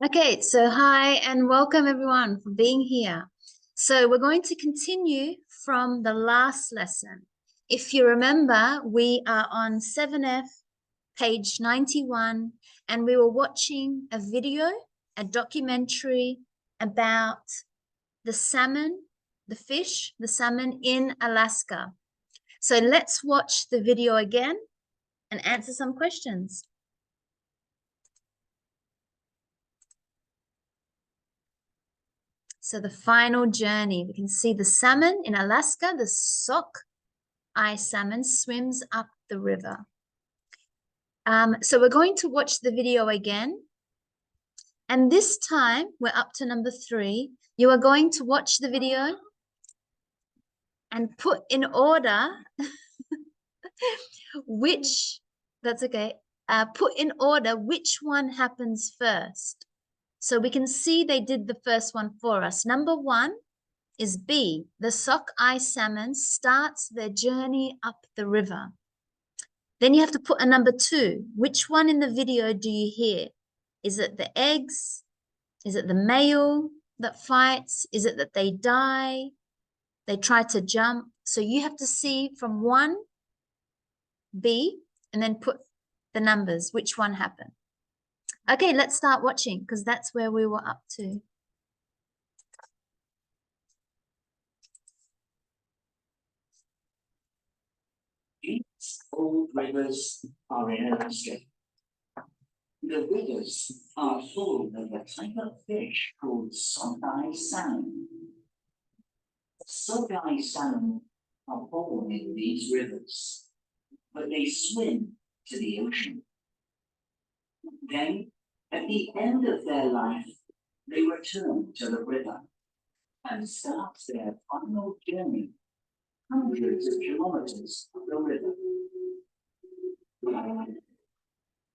Okay, so hi and welcome everyone for being here. So we're going to continue from the last lesson. If you remember, we are on 7F, page 91, and we were watching a video, a documentary about the salmon, the fish, the salmon in Alaska. So let's watch the video again and answer some questions. So the final journey, we can see the salmon in Alaska, the sockeye salmon swims up the river. So we're going to watch the video again. And this time we're up to number 3. You are going to watch the video and put in order put in order which one happens first. So we can see they did the first one for us. Number 1 is B. The sockeye salmon starts their journey up the river. Then you have to put a number 2. Which one in the video do you hear? Is it the eggs? Is it the male that fights? Is it that they die? They try to jump? So you have to see from 1, B, and then put the numbers, which one happened. Okay, let's start watching because that's where we were up to. These old rivers are in Alaska. The rivers are full of a type of fish called sockeye salmon. Sockeye salmon are born in these rivers, but they swim to the ocean. Then, at the end of their life, they return to the river and start their final journey, hundreds of kilometers up the river.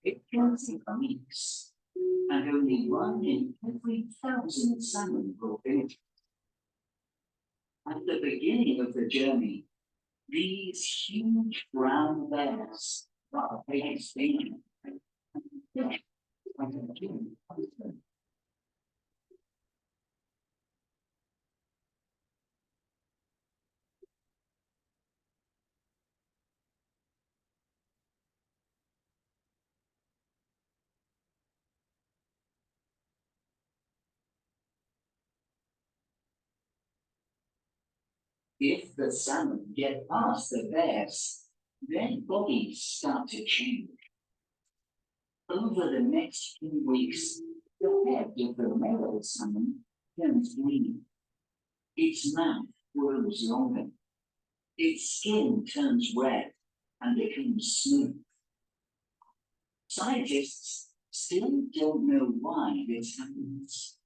It can take weeks, and only 1 in every 1,000 salmon will finish. At the beginning of the journey, these huge brown bears are biggest danger. If the salmon get past the bears, their bodies start to change. Over the next few weeks, the head of the male salmon turns green. Its mouth grows longer. Its skin turns red and becomes smooth. Scientists still don't know why this happens.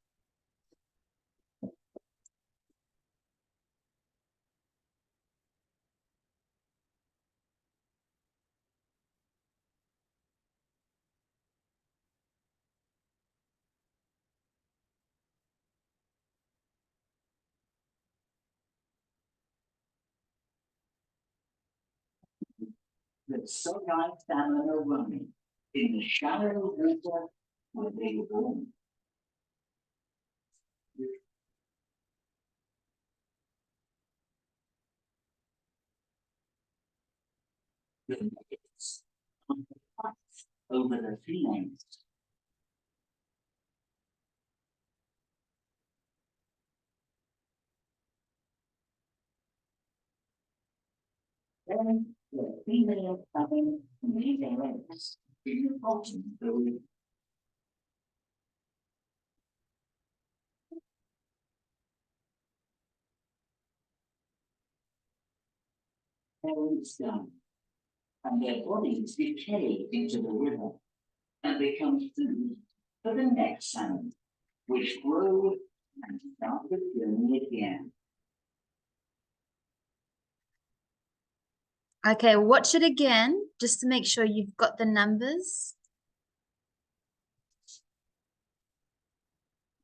The sockeye salmon are running in the shallow water where they were born. The males fight over the females. Then the female salmon lay their eggs in the bottom of the river. Parents die, and their bodies decay into the river and become food for the next salmon, which grow and start the journey again. Okay, watch it again just to make sure you've got the numbers.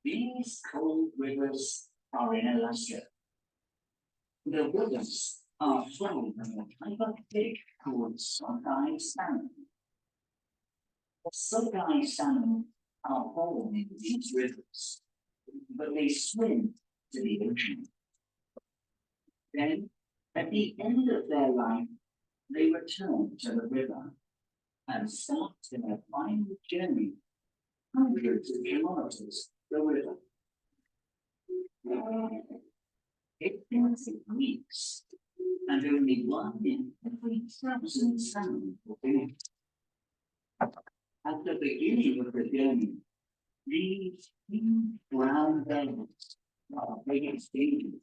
These cold rivers are in Alaska. The rivers are full of a type of fish called sockeye salmon. The sockeye salmon are born in these rivers, but they swim to the ocean. Then, at the end of their life, they return to the river and start their final journey, hundreds of kilometers the river. It can take weeks, and only one in every 1,000 salmon will finish. At the beginning of the journey, these huge brown bears are biggest danger.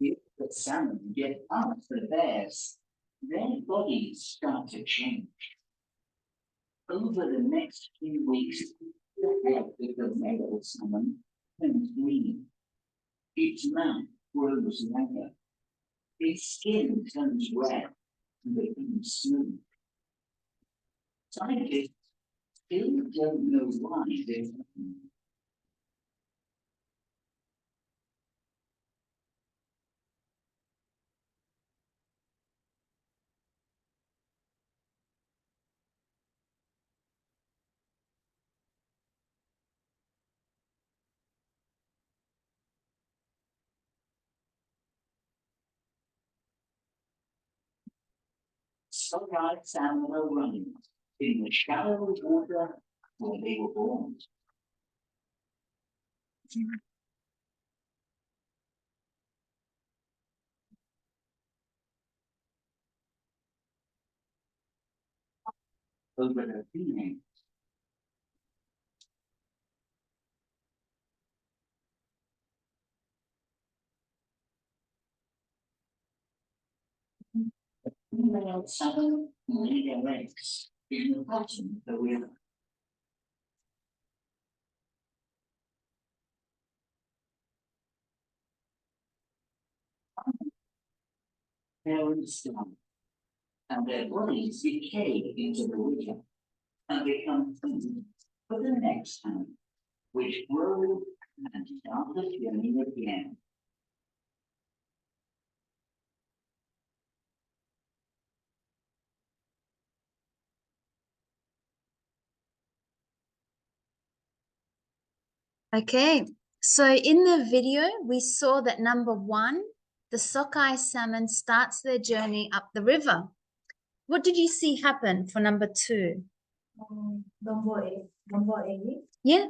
If the salmon get past the bears, their bodies start to change. Over the next few weeks, the head of the male salmon turns green. Its mouth grows longer. Its skin turns red and becomes smooth. Scientists still don't know why this happens. Sockeye salmon are running in the shallow water where they were born. Over the female. Female salmon lay their eggs in the bottom of the river. Parents die, and their bodies decay into the river and become food for the next salmon, which grow and start the journey again. Okay, so in the video, we saw that number 1, the sockeye salmon starts their journey up the river. What did you see happen for number 2? Number A. Yeah.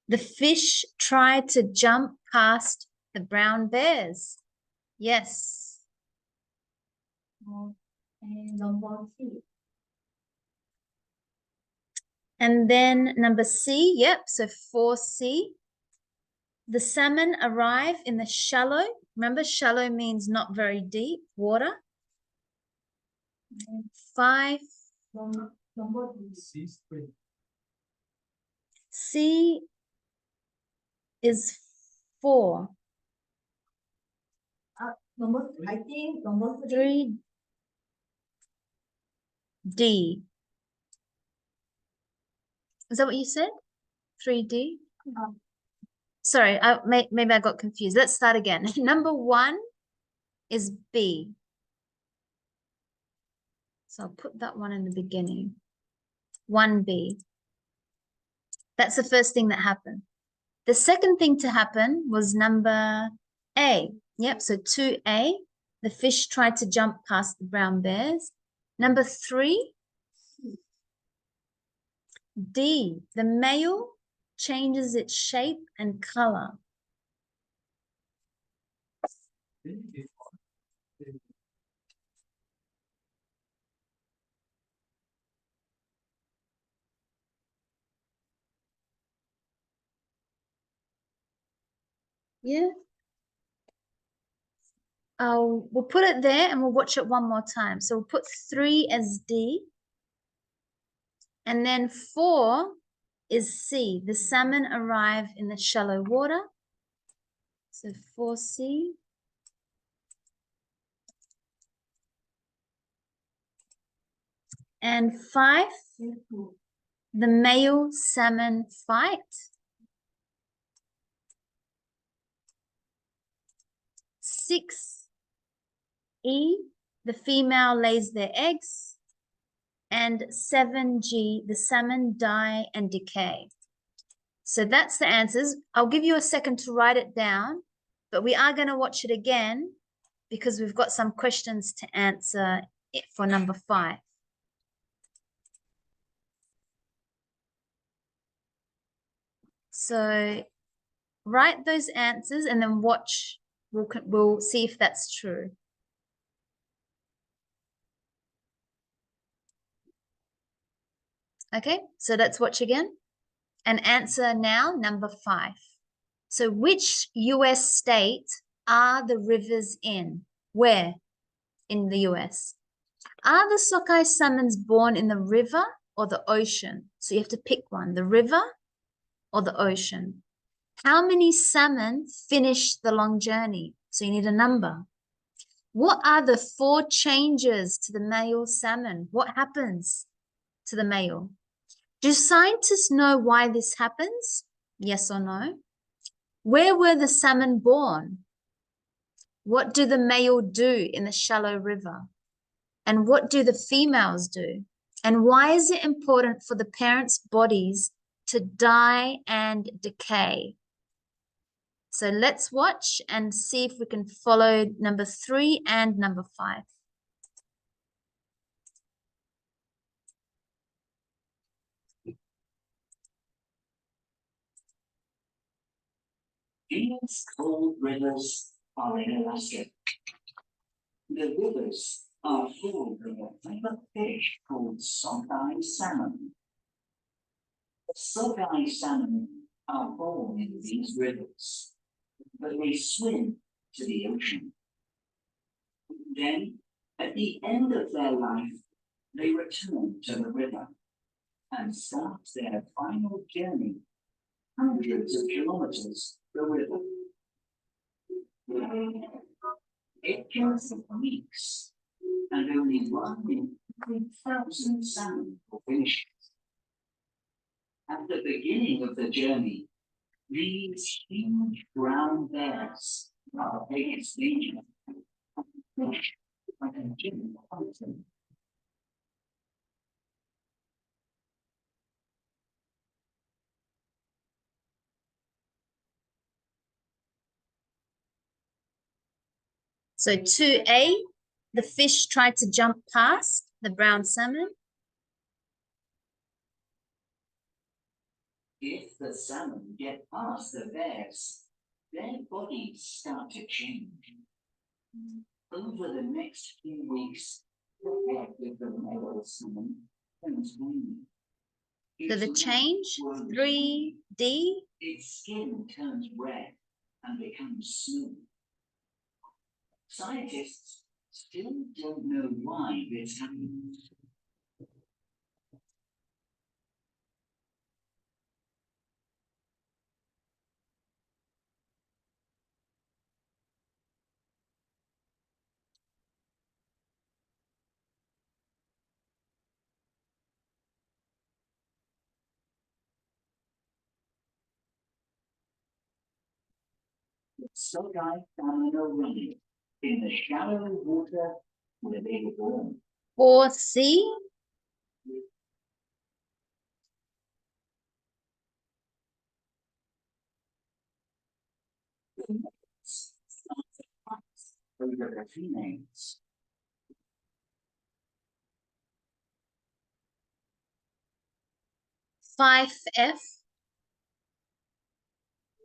The fish tried to jump past the brown bears. Yes. And number C. And then number C, yep, so 4C. The salmon arrive in the shallow. Remember, shallow means not very deep water. 5. Number D. C is 4. I think number 3. D. Is that what you said? 3D? Sorry, maybe I got confused. Let's start again. Number 1 is B. So I'll put that one in the beginning. 1B. That's the first thing that happened. The second thing to happen was number A. Yep, so 2A. The fish tried to jump past the brown bears. Number 3. D. The male changes its shape and color. Yeah. We'll put it there and we'll watch it one more time. So we'll put 3 as D. And then 4 is C. The salmon arrive in the shallow water. So 4C. And 5, the male salmon fight. 6, E, the female lays their eggs. And 7G, the salmon die and decay. So that's the answers. I'll give you a second to write it down, but we are going to watch it again because we've got some questions to answer for number 5. So write those answers and then watch. We'll see if that's true. Okay, so let's watch again. And answer now, number 5. So which US state are the rivers in? Where in the US? Are the sockeye salmons born in the river or the ocean? So you have to pick one, the river or the ocean. How many salmon finish the long journey? So you need a number. What are the 4 changes to the male salmon? What happens to the male? Do scientists know why this happens? Yes or no? Where were the salmon born? What do the male do in the shallow river? And what do the females do? And why is it important for the parents' bodies to die and decay? So let's watch and see if we can follow number 3 and number 5. These cold rivers are inelastic. The rivers are full of a favorite fish called sockeye salmon. Sockeye salmon are born in these rivers, but they swim to the ocean. Then, at the end of their life, they return to the river and start their final journey, hundreds of kilometers the river. It can take weeks, and only 1 in 3,000 salmon will finish it. At the beginning of the journey, these huge brown bears are the biggest danger. Fish like a gym hunting. So 2A, the fish tried to jump past the brown salmon. If the salmon get past the bears, their bodies start to change. Over the next few weeks, the head of the male salmon turns green. So the change, 3D. Its skin turns red and becomes smooth. Scientists still don't know why this happens. Sockeye salmon are running in the shallow water where they were born. 4C. Over the females. 5F.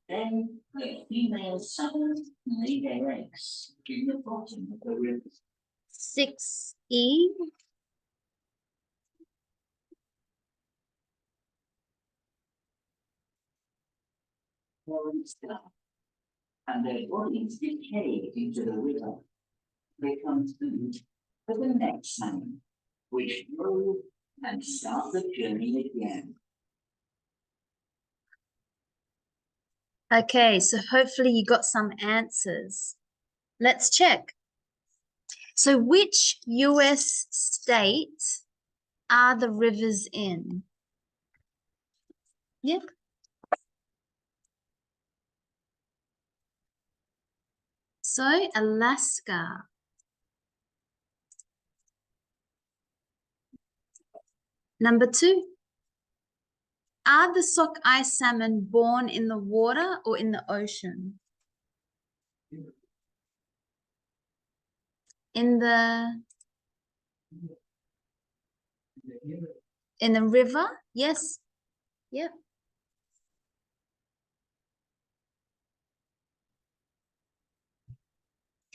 Then the female salmon lay their eggs in the bottom of the river. 6E. And their bodies decay into the river. They come food for the next salmon, which grow and start the journey again. Okay, so hopefully you got some answers. Let's check. So which US state are the rivers in? Yep. So Alaska. Number 2. Are the sockeye salmon born in the water or in the ocean? In the river? Yes. Yep.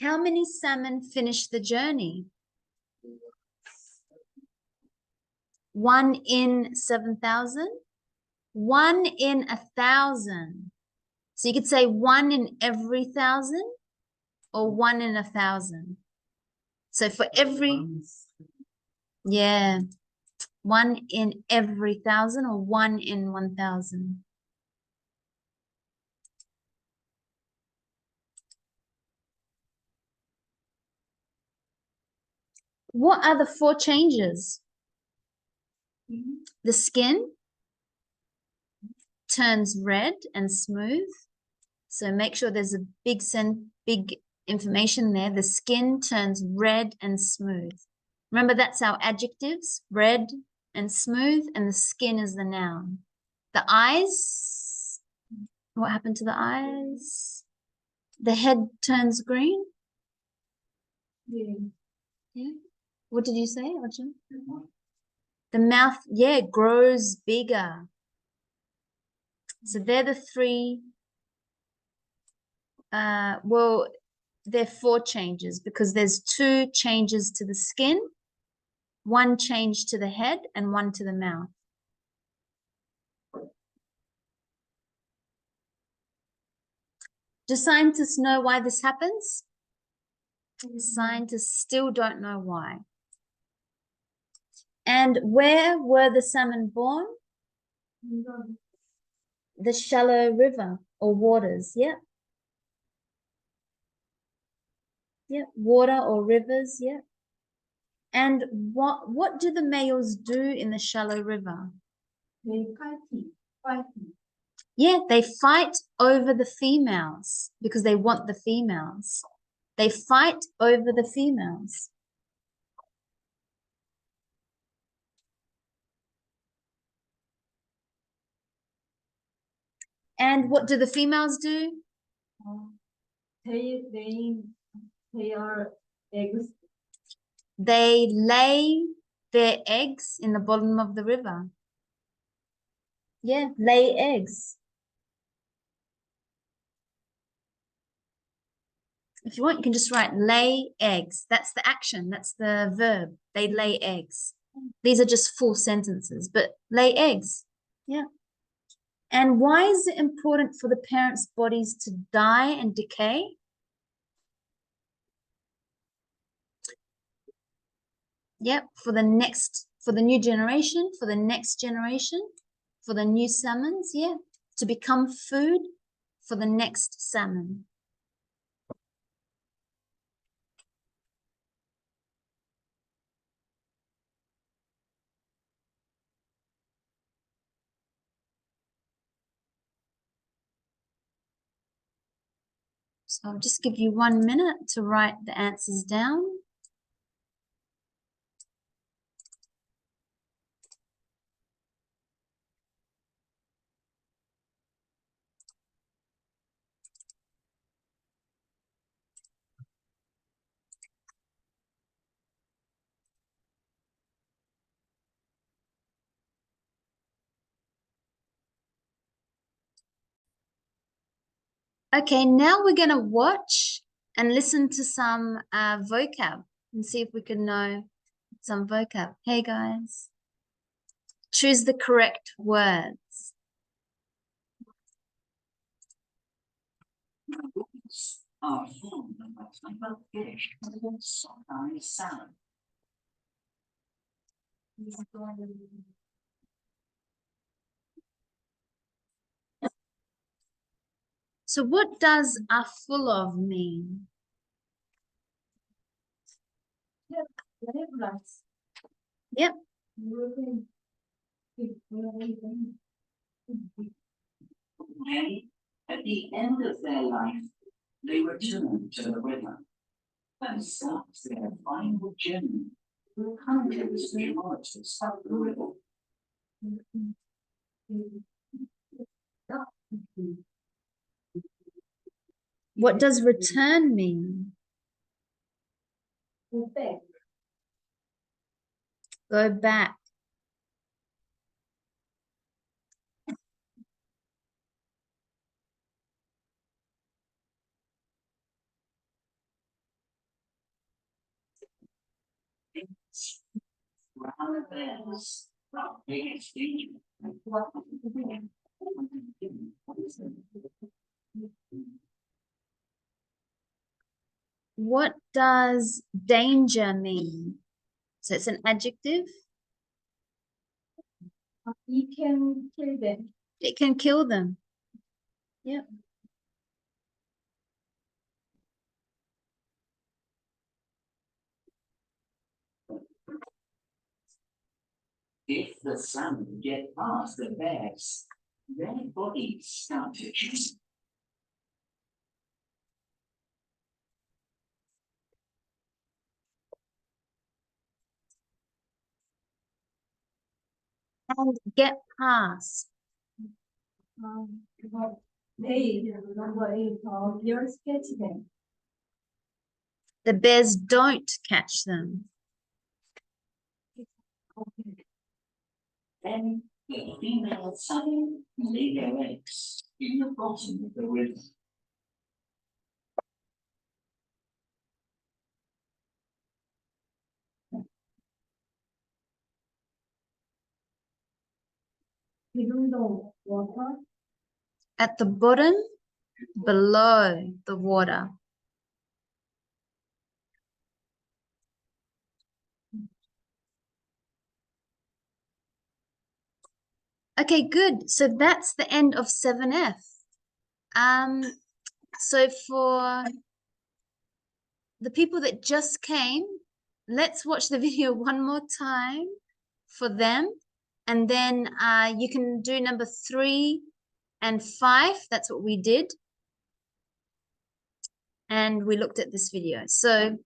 How many salmon finished the journey? 1 in 7,000? 1 in 1,000. So you could say 1 in every 1,000 or 1 in 1,000. So for every, yeah, 1 in every 1,000 or 1 in 1,000. What are the 4 changes? The skin turns red and smooth. So make sure there's a big information there. The skin turns red and smooth. Remember, that's our adjectives, red and smooth, and the skin is the noun. The eyes, what happened to the eyes? The head turns green. Yeah. What did you say, Arjun? The mouth, yeah, grows bigger. So they're the 3. Well, there are 4 changes because there's 2 changes to the skin, 1 change to the head, and 1 to the mouth. Do scientists know why this happens? Scientists still don't know why. And where were the salmon born? The shallow river or waters, yeah. Yeah, water or rivers, yeah. And what do the males do in the shallow river? They fighting. Yeah, they fight over the females because they want the females. They fight over the females. And what do the females do? They are eggs. They lay their eggs in the bottom of the river. Yeah, lay eggs. If you want, you can just write lay eggs. That's the action. That's the verb. They lay eggs. These are just full sentences, but lay eggs. Yeah. And why is it important for the parents' bodies to die and decay? Yep, for the new generation, for the next generation, for the new salmons, yeah, to become food for the next salmon. So I'll just give you 1 minute to write the answers down. Okay, now we're going to watch and listen to some vocab and see if we can know some vocab. Hey, guys. Choose the correct words. Are formed by type of fish called sockeye salmon. So what does "are full of" mean? Yep. European. Okay? At the end of their life, they return to the river and start their final journey with hundreds of kilometers up the river. What does return mean? Back. Go back. Brown bears are biggest danger. What does danger mean? So it's an adjective. You can kill them. It can kill them. Yep. If the salmon get past the bears, their bodies start to change. And get past. They, number 8, yours catch them. The bears don't catch them. Then the female salmon lay their eggs in the bottom of the river. Even though water, At the bottom, below the water. Okay, good. So that's the end of 7F. So for the people that just came, let's watch the video one more time for them. And then you can do number 3 and 5. That's what we did. And we looked at this video. So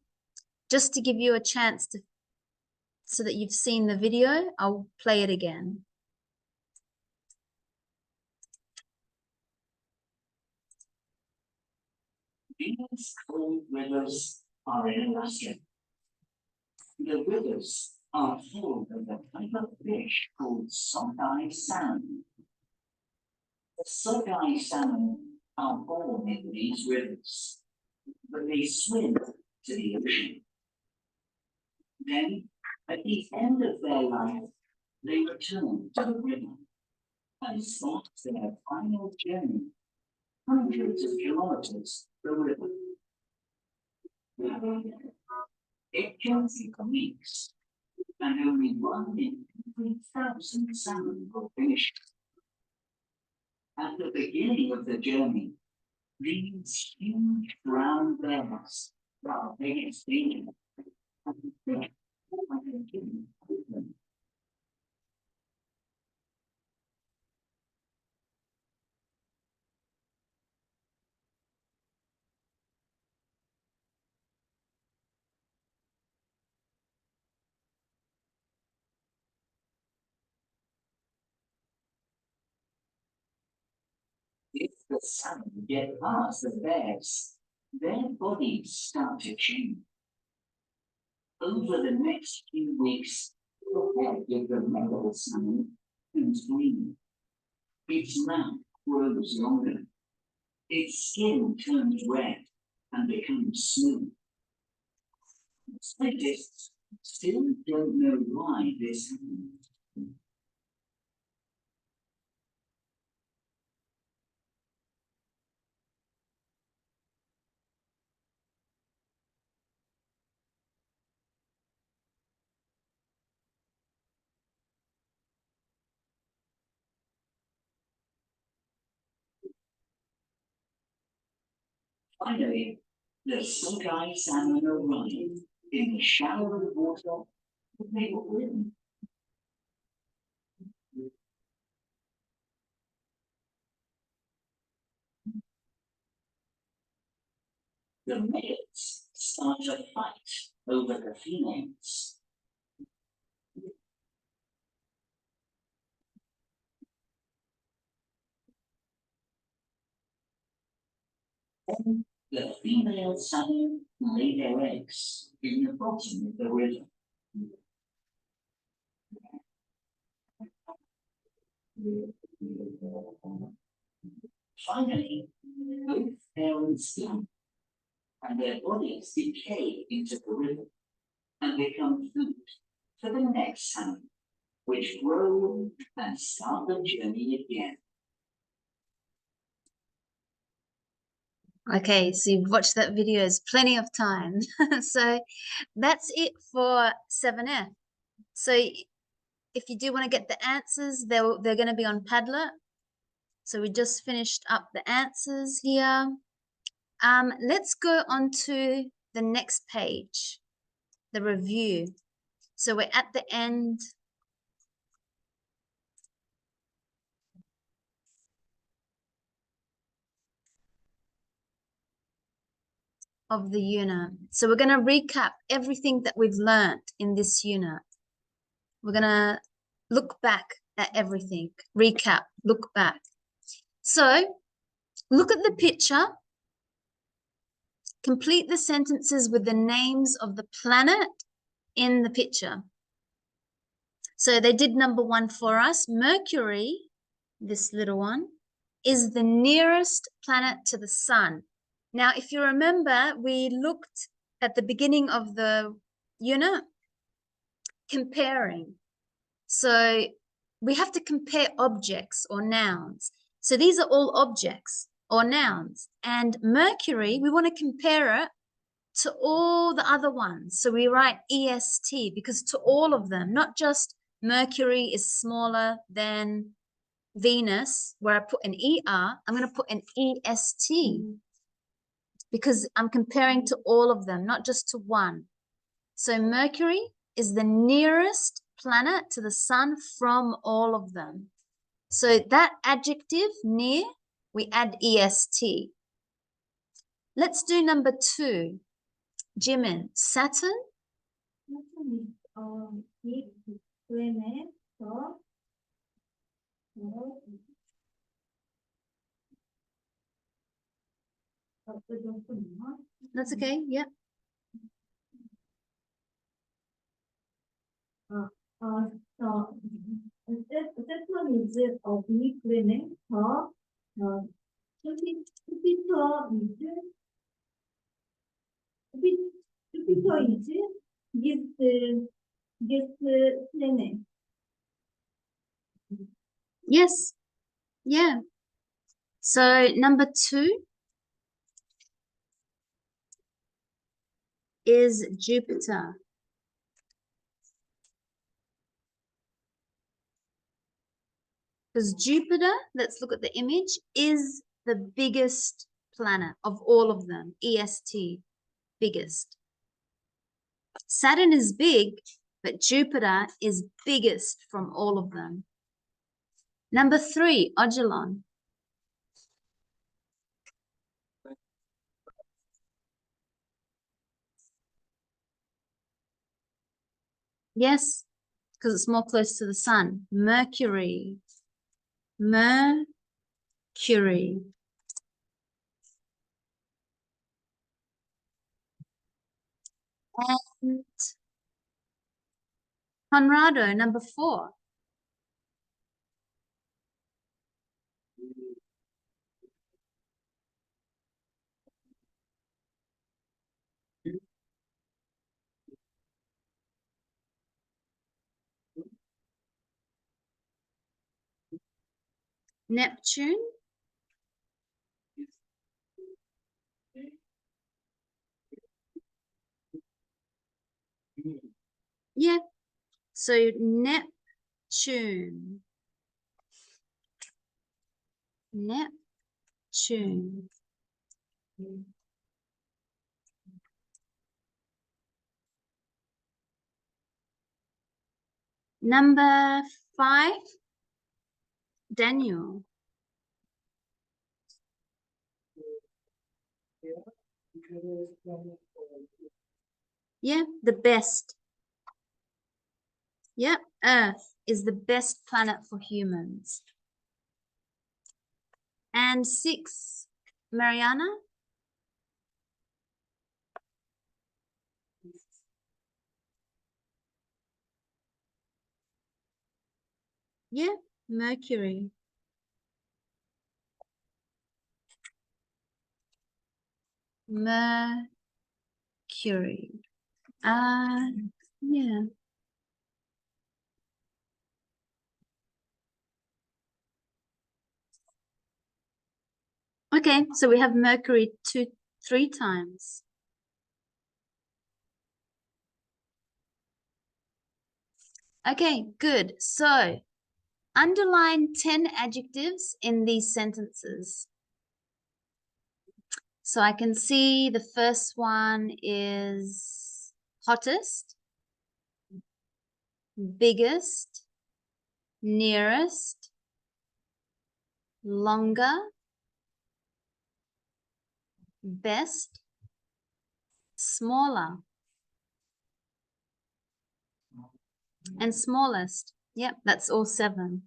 just to give you a chance to, so that you've seen the video, I'll play it again. These cold rivers are elastic. The rivers are full of a type of fish called sockeye salmon. The sockeye salmon are born in these rivers, but they swim to the ocean. Then, at the end of their life, they return to the river and start their final journey, hundreds of kilometers the river. It can take weeks, and only 1 in 3,000 salmon will finish. At the beginning of the journey, these huge brown bears are biggest danger. If the salmon get past the bears, their bodies start to change. Over the next few weeks, the head of the male salmon turns green. Its mouth grows longer. Its skin turns red and becomes smooth. Scientists still don't know why this happens. Finally, the sockeye salmon arrive in the shallow water they were in. the males start a fight over the females. Then the female salmon lay their eggs in the bottom of the river. Finally, both parents die, and their bodies decay into the river and become food for the next salmon, which grow and start the journey again. Okay, so you've watched that videos plenty of times. So that's it for 7F. So if you do want to get the answers, they're going to be on Padlet. So we just finished up the answers here. Let's go on to the next page, the review. So we're at the end. Of the unit. So we're going to recap everything that we've learned in this unit. We're going to look back at everything, recap, look back. So look at the picture, complete the sentences with the names of the planet in the picture. So they did number 1 for us. Mercury, this little one, is the nearest planet to the sun. Now, if you remember, we looked at the beginning of the unit comparing. So we have to compare objects or nouns. So these are all objects or nouns. And Mercury, we want to compare it to all the other ones. So we write EST because to all of them, not just Mercury is smaller than Venus, where I put an ER, I'm going to put an EST because I'm comparing to all of them, not just to one. So Mercury is the nearest planet to the sun from all of them. So that adjective, near, we add EST. Let's do number 2. Jimin, Saturn? That's okay, yeah. Saturn is a big planet. Jupiter is guest planet. Yes, yeah. So number 2 is Jupiter. Because Jupiter, let's look at the image, is the biggest planet of all of them. EST, biggest. Saturn is big, but Jupiter is biggest from all of them. Number 3, Odilon. Yes, because it's more close to the sun. Mercury. Mercury. And Conrado, number 4. Neptune. Yeah, so Neptune. Neptune. Number 5, Daniel. Yeah, the best. Yeah, Earth is the best planet for humans. And 6, Mariana? Yeah, Mercury. Mercury. Yeah. Okay, so we have Mercury 3 times. Okay, good. So underline 10 adjectives in these sentences. So I can see the first one is hottest, biggest, nearest, longer, best, smaller, and smallest. Yep, that's all 7.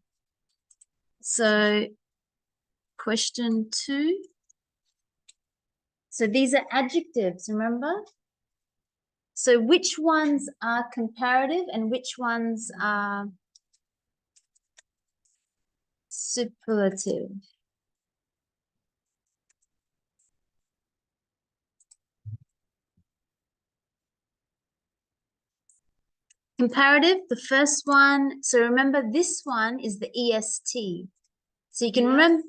So question 2. So these are adjectives, remember? So which ones are comparative and which ones are superlative? Comparative, the first one. So remember, this one is the EST. So you can remember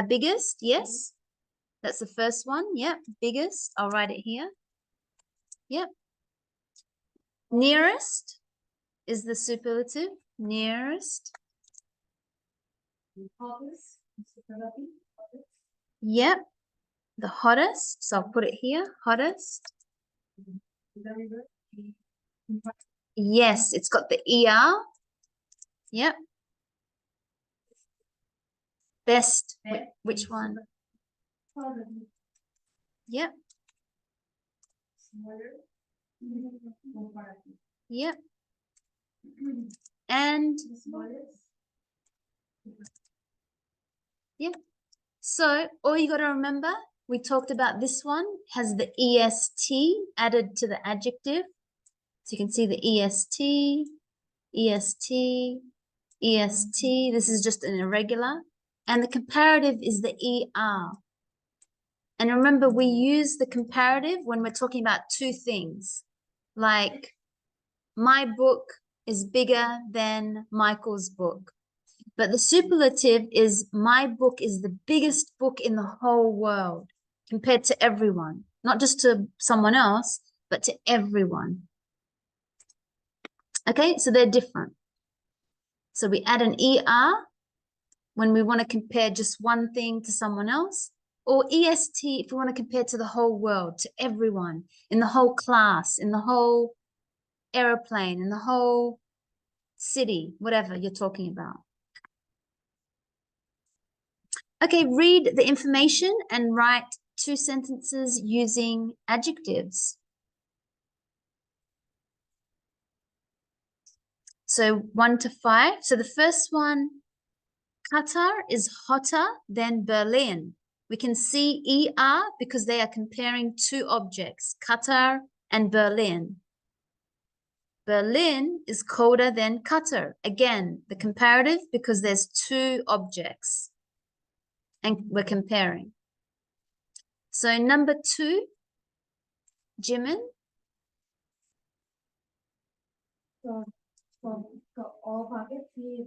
biggest, yes. That's the first one. Yep, biggest. I'll write it here. Yep. Nearest is the superlative. Nearest. Yep. The hottest. So I'll put it here. Hottest. Yes, it's got the ER. Yep. Best. Which one? Yep. Yep. And yeah. So all you got to remember, we talked about this one has the EST added to the adjective. So you can see the EST, EST, EST. This is just an irregular. And the comparative is the ER. And remember, we use the comparative when we're talking about 2 things. Like, my book is bigger than Michael's book. But the superlative is my book is the biggest book in the whole world compared to everyone, not just to someone else, but to everyone. Okay, so they're different. So we add an ER when we want to compare just one thing to someone else, or EST if we want to compare to the whole world, to everyone, in the whole class, in the whole airplane, in the whole city, whatever you're talking about. Okay, read the information and write 2 sentences using adjectives. So 1 to 5. So the first one, Qatar is hotter than Berlin. We can see ER because they are comparing 2 objects, Qatar and Berlin. Berlin is colder than Qatar. Again, the comparative because there's 2 objects and we're comparing. So number 2, Jimin. So all spaghetti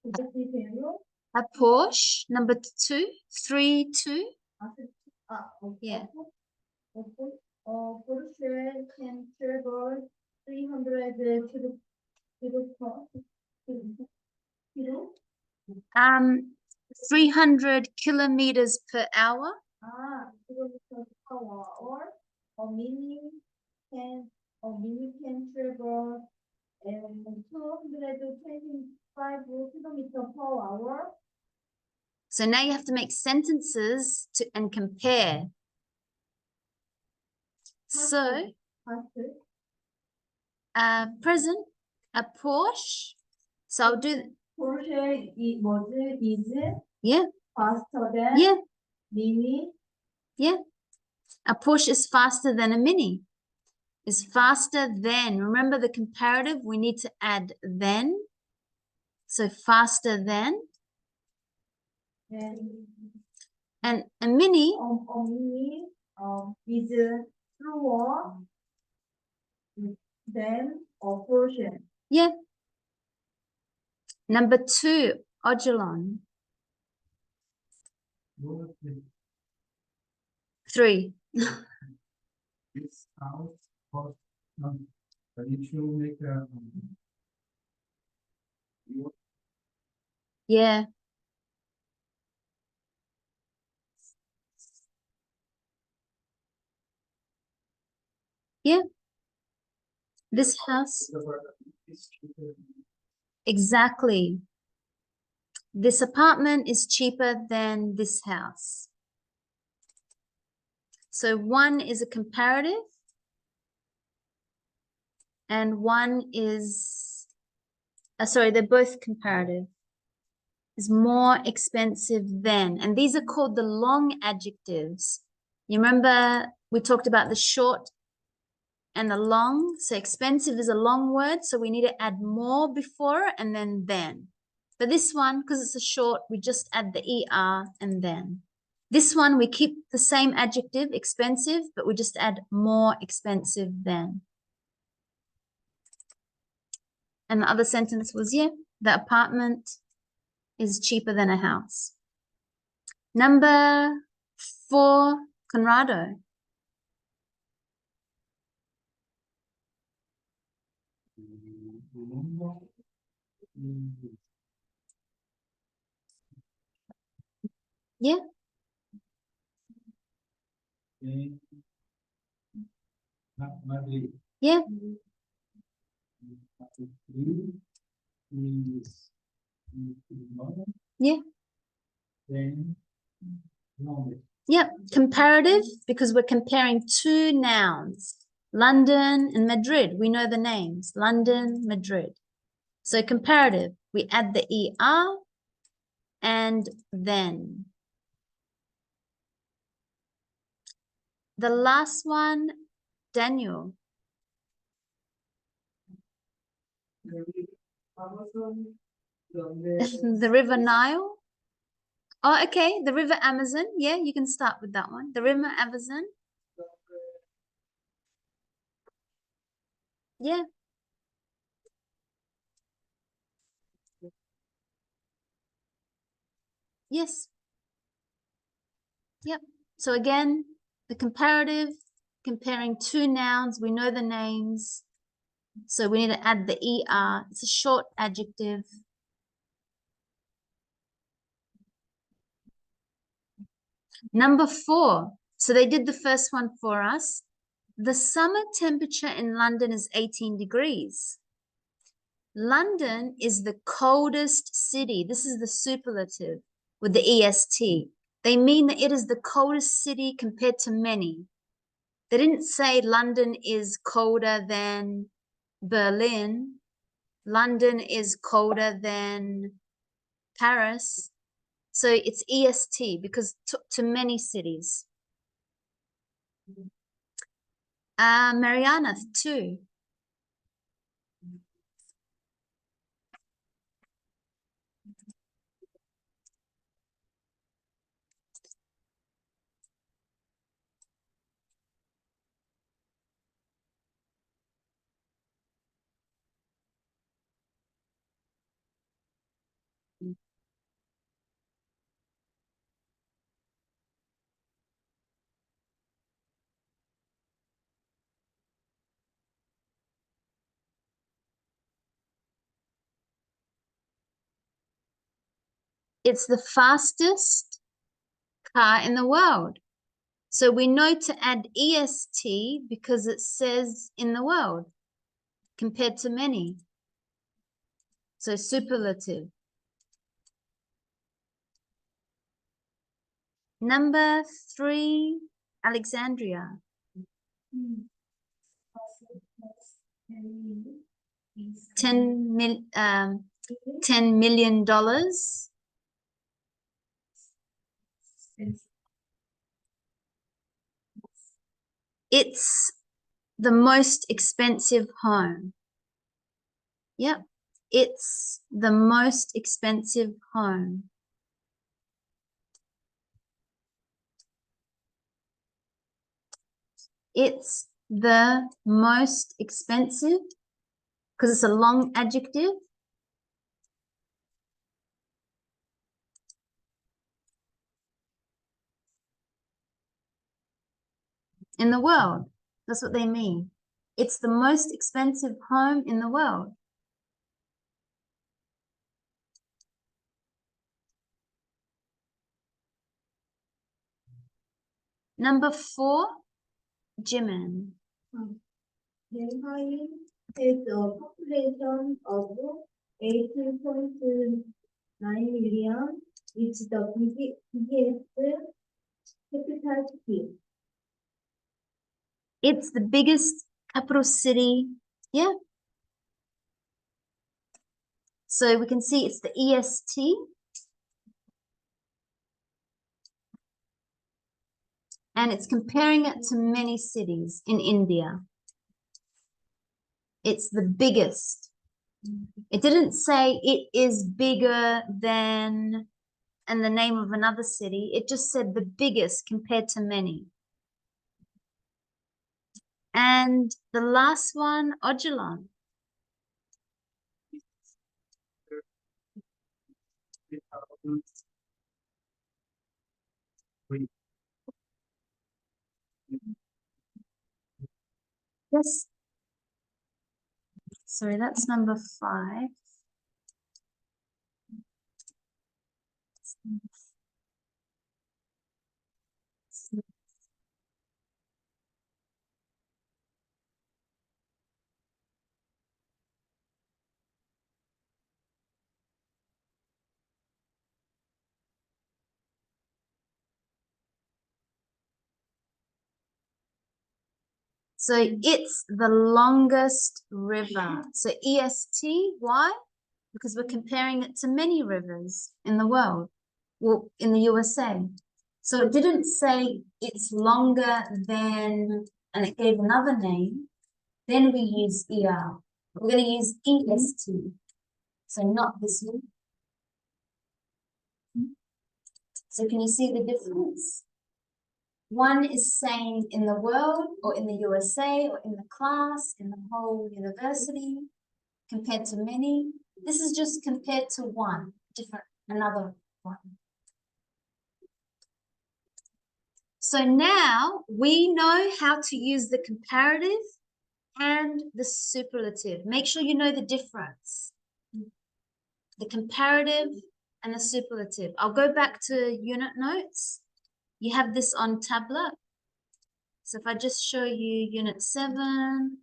spaghetti period. A Porsche. Number 2, 3, 2. Yeah. Porsche can travel 300 kilo. 300 kilometers per hour. Kilometers per hour. A mini can travel 225 kilometers per hour. So now you have to make sentences and compare. So, present, a Porsche. So I'll do. Porsche is Yeah. faster than Yeah. Mini. Yeah. A Porsche is faster than a Mini. Is faster than. Remember the comparative, we need to add than. So faster than. And a Mini. Mini is slower than a Porsche. Yeah. Number 2, Odilon. 3. This house cost but if you make a Yeah. Yeah. This house. Exactly. This apartment is cheaper than this house. So 1 is a comparative. And 1 is, sorry, they're both comparative. Is more expensive than. And these are called the long adjectives. You remember we talked about the short and the long. So expensive is a long word, so we need to add more before and then than. But this one, because it's a short, we just add the ER and then. This one, we keep the same adjective, expensive, but we just add more expensive than. And the other sentence was, yeah, the apartment is cheaper than a house. Number 4, Conrado. Yeah. Yeah. Yeah. Yep, comparative because we're comparing 2 nouns, London and Madrid. We know the names, London, Madrid. So comparative, we add the ER and then. The last one, Daniel. The River Nile. Oh, okay, the River Amazon. Yeah, you can start with that one. The River Amazon. Yeah. Yes. Yep. So again, the comparative, comparing 2 nouns, we know the names. So we need to add the ER. It's a short adjective. Number 4. So they did the first one for us. The summer temperature in London is 18 degrees. London is the coldest city. This is the superlative with the EST. They mean that it is the coldest city compared to many. They didn't say London is colder than Berlin. London is colder than Paris. So it's EST because to many cities. Mariana, 2. It's the fastest car in the world. So we know to add EST because it says in the world compared to many. So superlative. Number 3, Alexandria. 10 million dollars. It's the most expensive home. Yep, it's the most expensive home. It's the most expensive because it's a long adjective. In the world. That's what they mean. It's the most expensive home in the world. Number 4, Jimin. Shanghai has a population of 18.9 million, which is the biggest capital city. It's the biggest capital city. Yeah. So we can see it's the EST. And it's comparing it to many cities in India. It's the biggest. It didn't say it is bigger than and the name of another city. It just said the biggest compared to many. And the last one, Ojalon. Yes. Sorry, that's number 5. So it's the longest river. So EST, why? Because we're comparing it to many rivers in the world, well, in the USA. So it didn't say it's longer than, and it gave another name. Then we use ER. We're going to use EST. So not this one. So can you see the difference? One is saying in the world or in the USA or in the class, in the whole university, compared to many. This is just compared to one, different, another one. So now we know how to use the comparative and the superlative. Make sure you know the difference. The comparative and the superlative. I'll go back to unit notes. You have this on tablet. So if I just show you unit 7,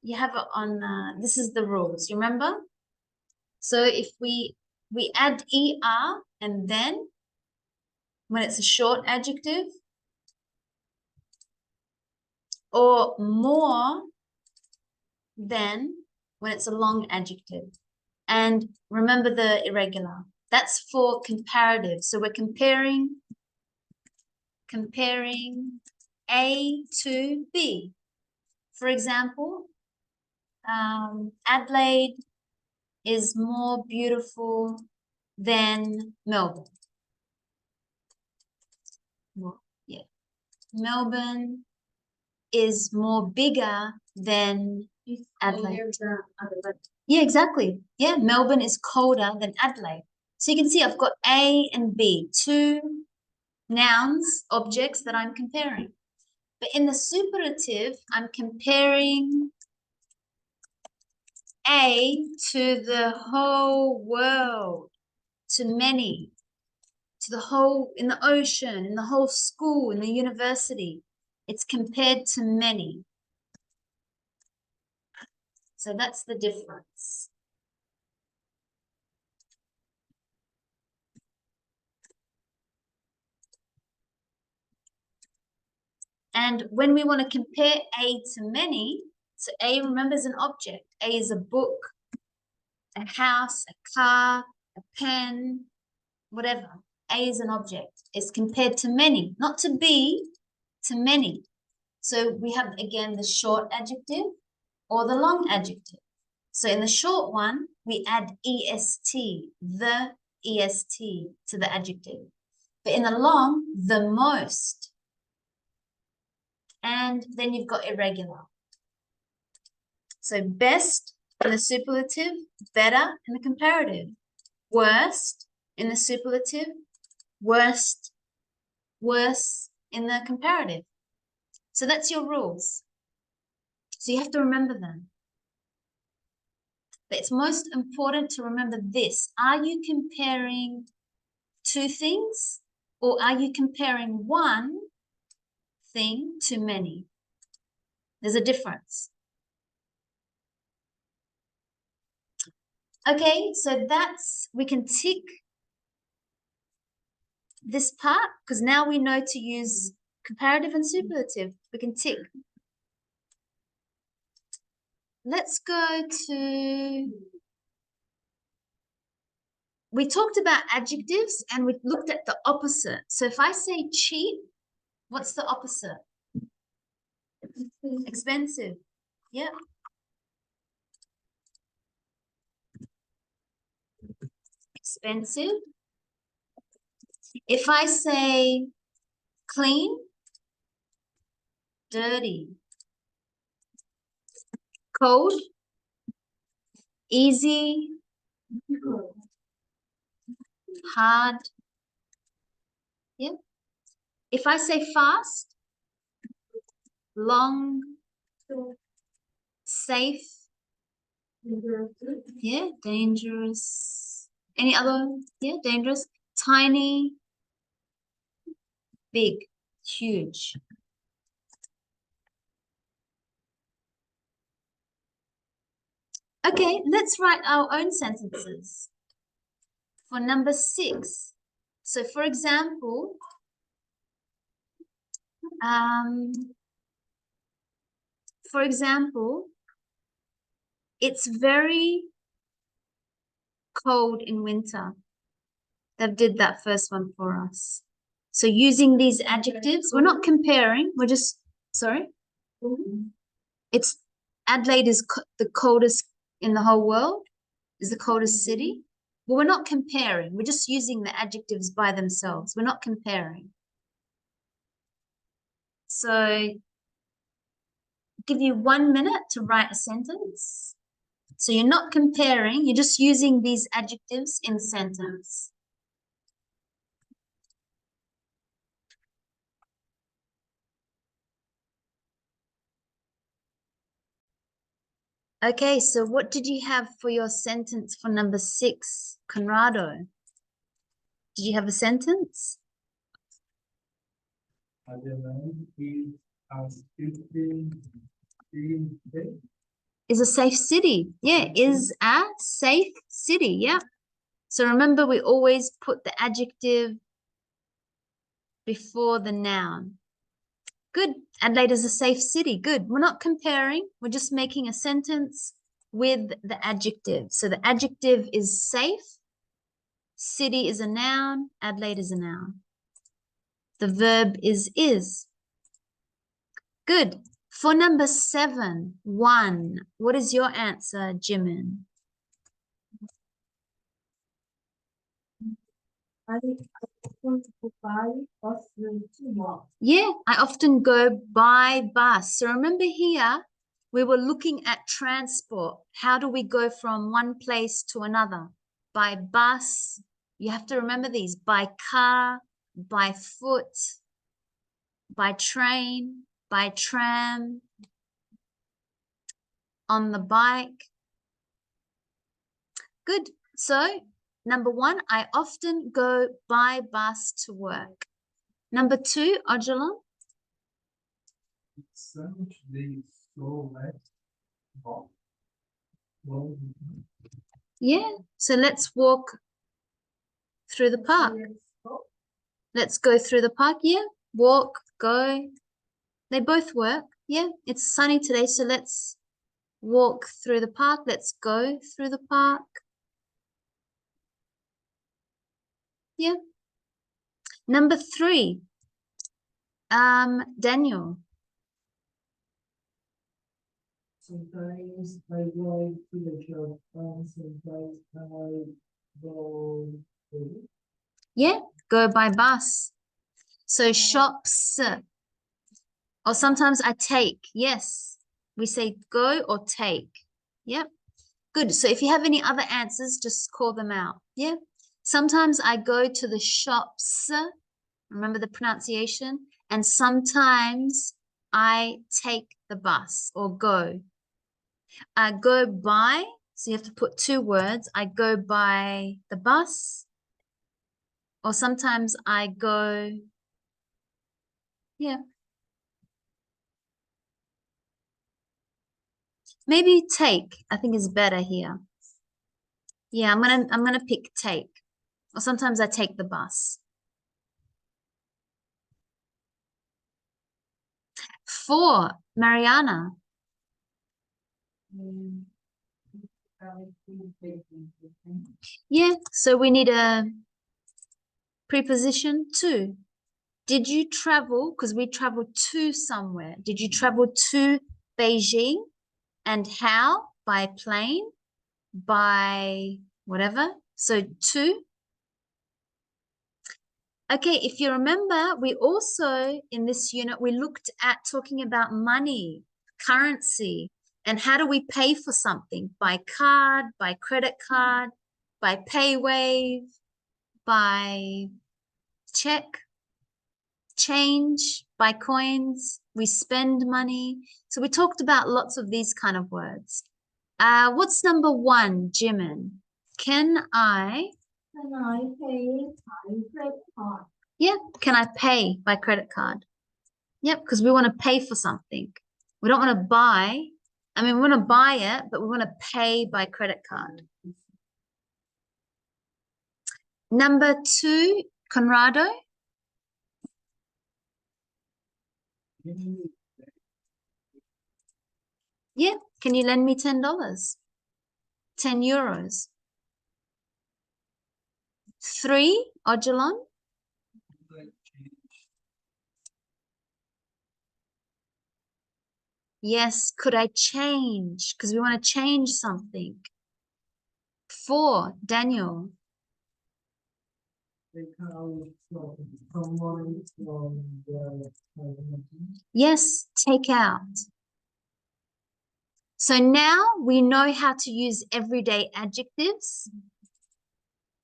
you have it on, this is the rules, you remember? So if we add ER and then, when it's a short adjective, or more than when it's a long adjective. And remember the irregular. That's for comparative. So we're comparing A to B. For example, Adelaide is more beautiful than Melbourne. Well, yeah. Melbourne is more bigger than Adelaide. Yeah, exactly. Yeah, Melbourne is colder than Adelaide. So you can see I've got A and B, 2 nouns, objects that I'm comparing. But in the superlative, I'm comparing A to the whole world, to many, to the whole, in the ocean, in the whole school, in the university. It's compared to many. So that's the difference. And when we want to compare A to many, so A, remember, is an object. A is a book, a house, a car, a pen, whatever. A is an object. It's compared to many, not to be, to many. So we have, again, the short adjective or the long adjective. So in the short one, we add EST, the EST to the adjective. But in the long, the most. And then you've got irregular. So best in the superlative, better in the comparative. Worst in the superlative, worst, worse in the comparative. So that's your rules. So you have to remember them. But it's most important to remember this. Are you comparing two things, or are you comparing one thing to many? There's a difference. Okay, so we can tick this part because now we know to use comparative and superlative. We can tick. Let's go to, we talked about adjectives and we looked at the opposite. So if I say cheap, what's the opposite? Expensive. Yeah. Expensive. If I say clean, dirty. Cold, easy, hard. Yeah. If I say fast, long, safe. Yeah, dangerous. Any other? Yeah, dangerous. Tiny, big, huge. Okay, let's write our own sentences for number 6. So for example, it's very cold in winter. That did that first one for us. So using these adjectives, we're not comparing, we're just, sorry? It's, Adelaide is the coldest in the whole world, is the coldest city. But we're not comparing, we're just using the adjectives by themselves. We're not comparing. So give you 1 minute to write a sentence. So you're not comparing, you're just using these adjectives in sentence. Okay, so what did you have for your sentence for number 6, Conrado? Did you have a sentence? Is a safe city. Yeah, is a safe city. Yeah. So remember, we always put the adjective before the noun. Good. Adelaide is a safe city. Good. We're not comparing. We're just making a sentence with the adjective. So the adjective is safe. City is a noun. Adelaide is a noun. The verb is. Good. For number 7, 1, what is your answer, Jimin? Yeah, I often go by bus. So remember here, we were looking at transport. How do we go from one place to another? By bus. You have to remember these. By car, by foot, by train, by tram, on the bike. Good. So number 1, I often go by bus to work. Number 2, Ojala. Yeah, so let's walk through the park. Let's go through the park. Yeah, walk, go. They both work. Yeah, it's sunny today, so let's walk through the park. Let's go through the park. Yeah. Number 3. Daniel. Sometimes I go to the shop, sometimes I go to. Yeah, go by bus. So shops, or sometimes I take. Yes, we say go or take. Yep, good. So if you have any other answers, just call them out. Yeah, sometimes I go to the shops. Remember the pronunciation? And sometimes I take the bus or go. I go by, so you have to put 2 words. I go by the bus, or sometimes I go, yeah. Maybe take, I think is better here. Yeah, I'm gonna pick take. Or sometimes I take the bus. 4, Mariana. Yeah, so we need a preposition to. Did you travel? Because we traveled to somewhere. Did you travel to Beijing? And how? By plane? By whatever? So to. Okay, if you remember, we also, in this unit, we looked at talking about money, currency, and how do we pay for something? By card, by credit card, by paywave, by check, change, by coins, we spend money. So we talked about lots of these kind of words. What's number 1, Jimin? Can I pay by credit card? Yeah, can I pay by credit card? Yep, because we want to pay for something. We don't want to buy. I mean, we want to buy it, but we want to pay by credit card. Number 2, Conrado. Yeah, can you lend me $10? 10 euros. 3, Ojalon. Yes, could I change? Because we want to change something. 4, Daniel. Yes, take out. So now we know how to use everyday adjectives.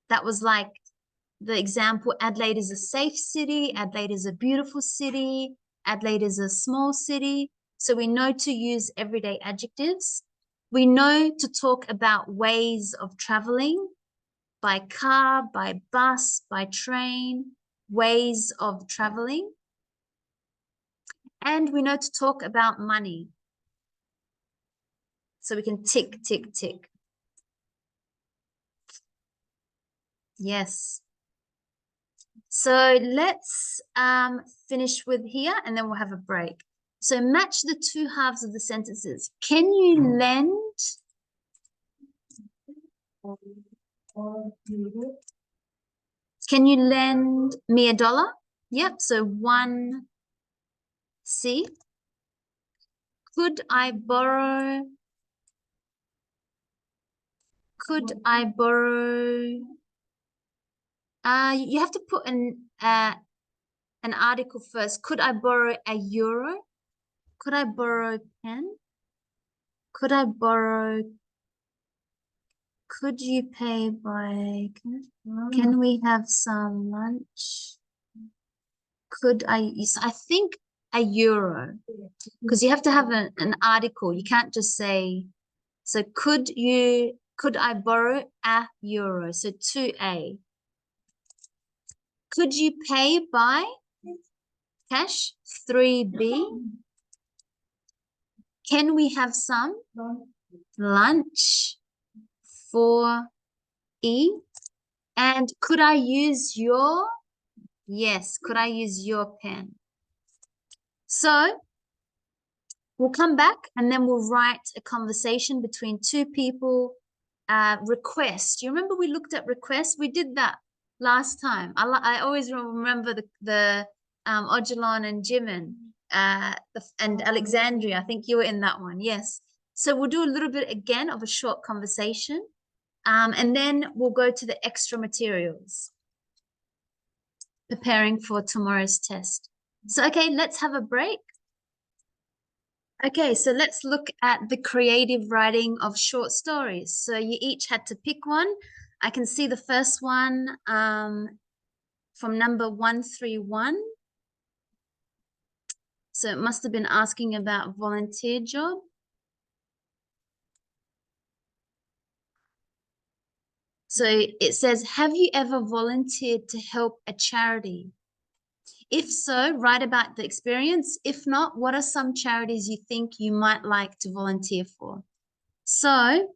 That was like the example, Adelaide is a safe city, Adelaide is a beautiful city, Adelaide is a small city. So we know to use everyday adjectives. We know to talk about ways of traveling, by car, by bus, by train, ways of traveling. And we know to talk about money. So we can tick, tick, tick. Yes. So let's finish with here and then we'll have a break. So match the 2 halves of the sentences. Can you lend? Can you lend me $1? Yep, so 1 C. Could I borrow? Could I borrow? You have to put an article first. Could I borrow €1? Could I borrow a pen? Could I borrow? Could you pay by? Can we have some lunch? Could I? I think €1, because you have to have an article. You can't just say. So could you? Could I borrow €1? So 2A. Could you pay by cash? 3B. Can we have some lunch? 4E. And could I use your? Yes, could I use your pen? So We'll come back and then we'll write a conversation between two people. Request. You remember we looked at request? We did that last time. I always remember the Ojalon and Jimin and Alexandria. I think you were in that one. Yes. So we'll do a little bit again of a short conversation. And then we'll go to the extra materials, preparing for tomorrow's test. So, okay, let's have a break. Okay, so let's look at the creative writing of short stories. So you each had to pick one. I can see the first one from number 131. So it must have been asking about volunteer job. So it says, have you ever volunteered to help a charity? If so, write about the experience. If not, what are some charities you think you might like to volunteer for? So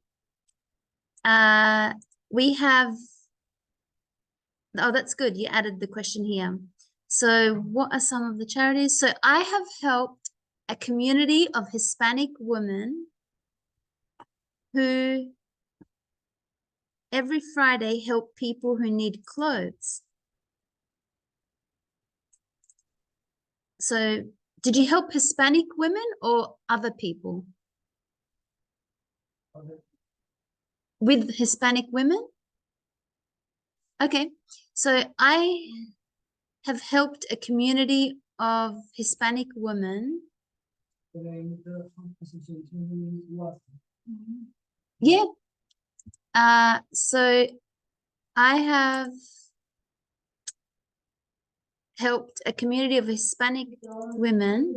we have, oh, that's good. You added the question here. So what are some of the charities? So I have helped a community of Hispanic women who every Friday help people who need clothes. So did you help Hispanic women or other people? With Hispanic women? Okay, so I have helped a community of Hispanic women. Yeah. So I have helped a community of Hispanic women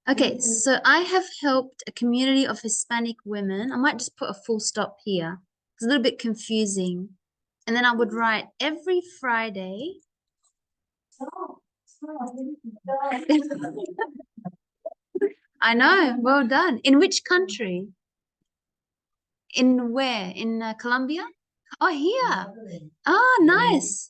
Okay, so I have helped a community of Hispanic women. I might just put a full stop here. It's a little bit confusing. And then I would write every Friday. I know, well done. In which country? In where? In Colombia? Oh, here. Oh, nice.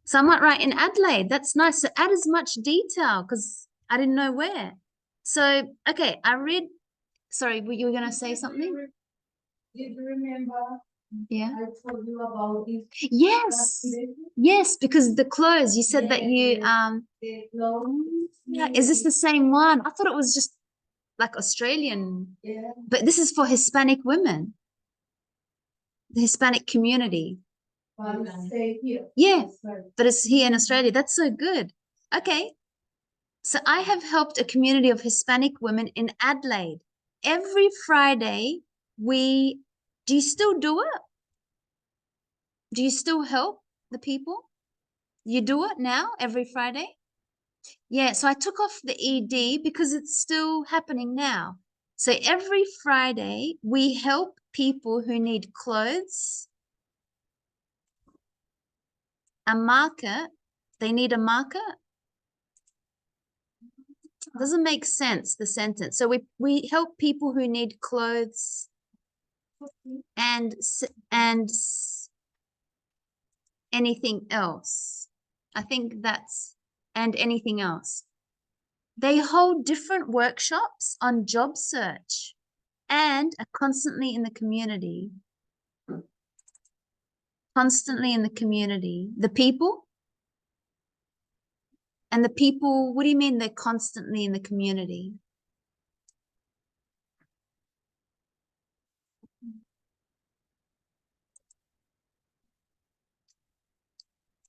So I might write in Adelaide. That's nice. So add as much detail because I didn't know where. So, okay, I read. Sorry, you were going to say something? Did you remember? Yeah. I told you about this. Yes. Yes, because the clothes, you said that you The clothes. yeah, is this the same one? I thought it was just like Australian. Yeah. But this is for Hispanic women. The Hispanic community. But stay here. Yeah, but it's here in Australia. That's so good. Okay. So I have helped a community of Hispanic women in Adelaide. Every Friday, do you still do it? Do you still help the people? You do it now, every Friday? Yeah, so I took off the ED because it's still happening now. So every Friday, we help people who need clothes, a market. They need a market. Doesn't make sense, the sentence. So we help people who need clothes and anything else. I think that's and anything else. They hold different workshops on job search and are constantly in the community. Constantly in the community. The people? And the people, what do you mean they're constantly in the community?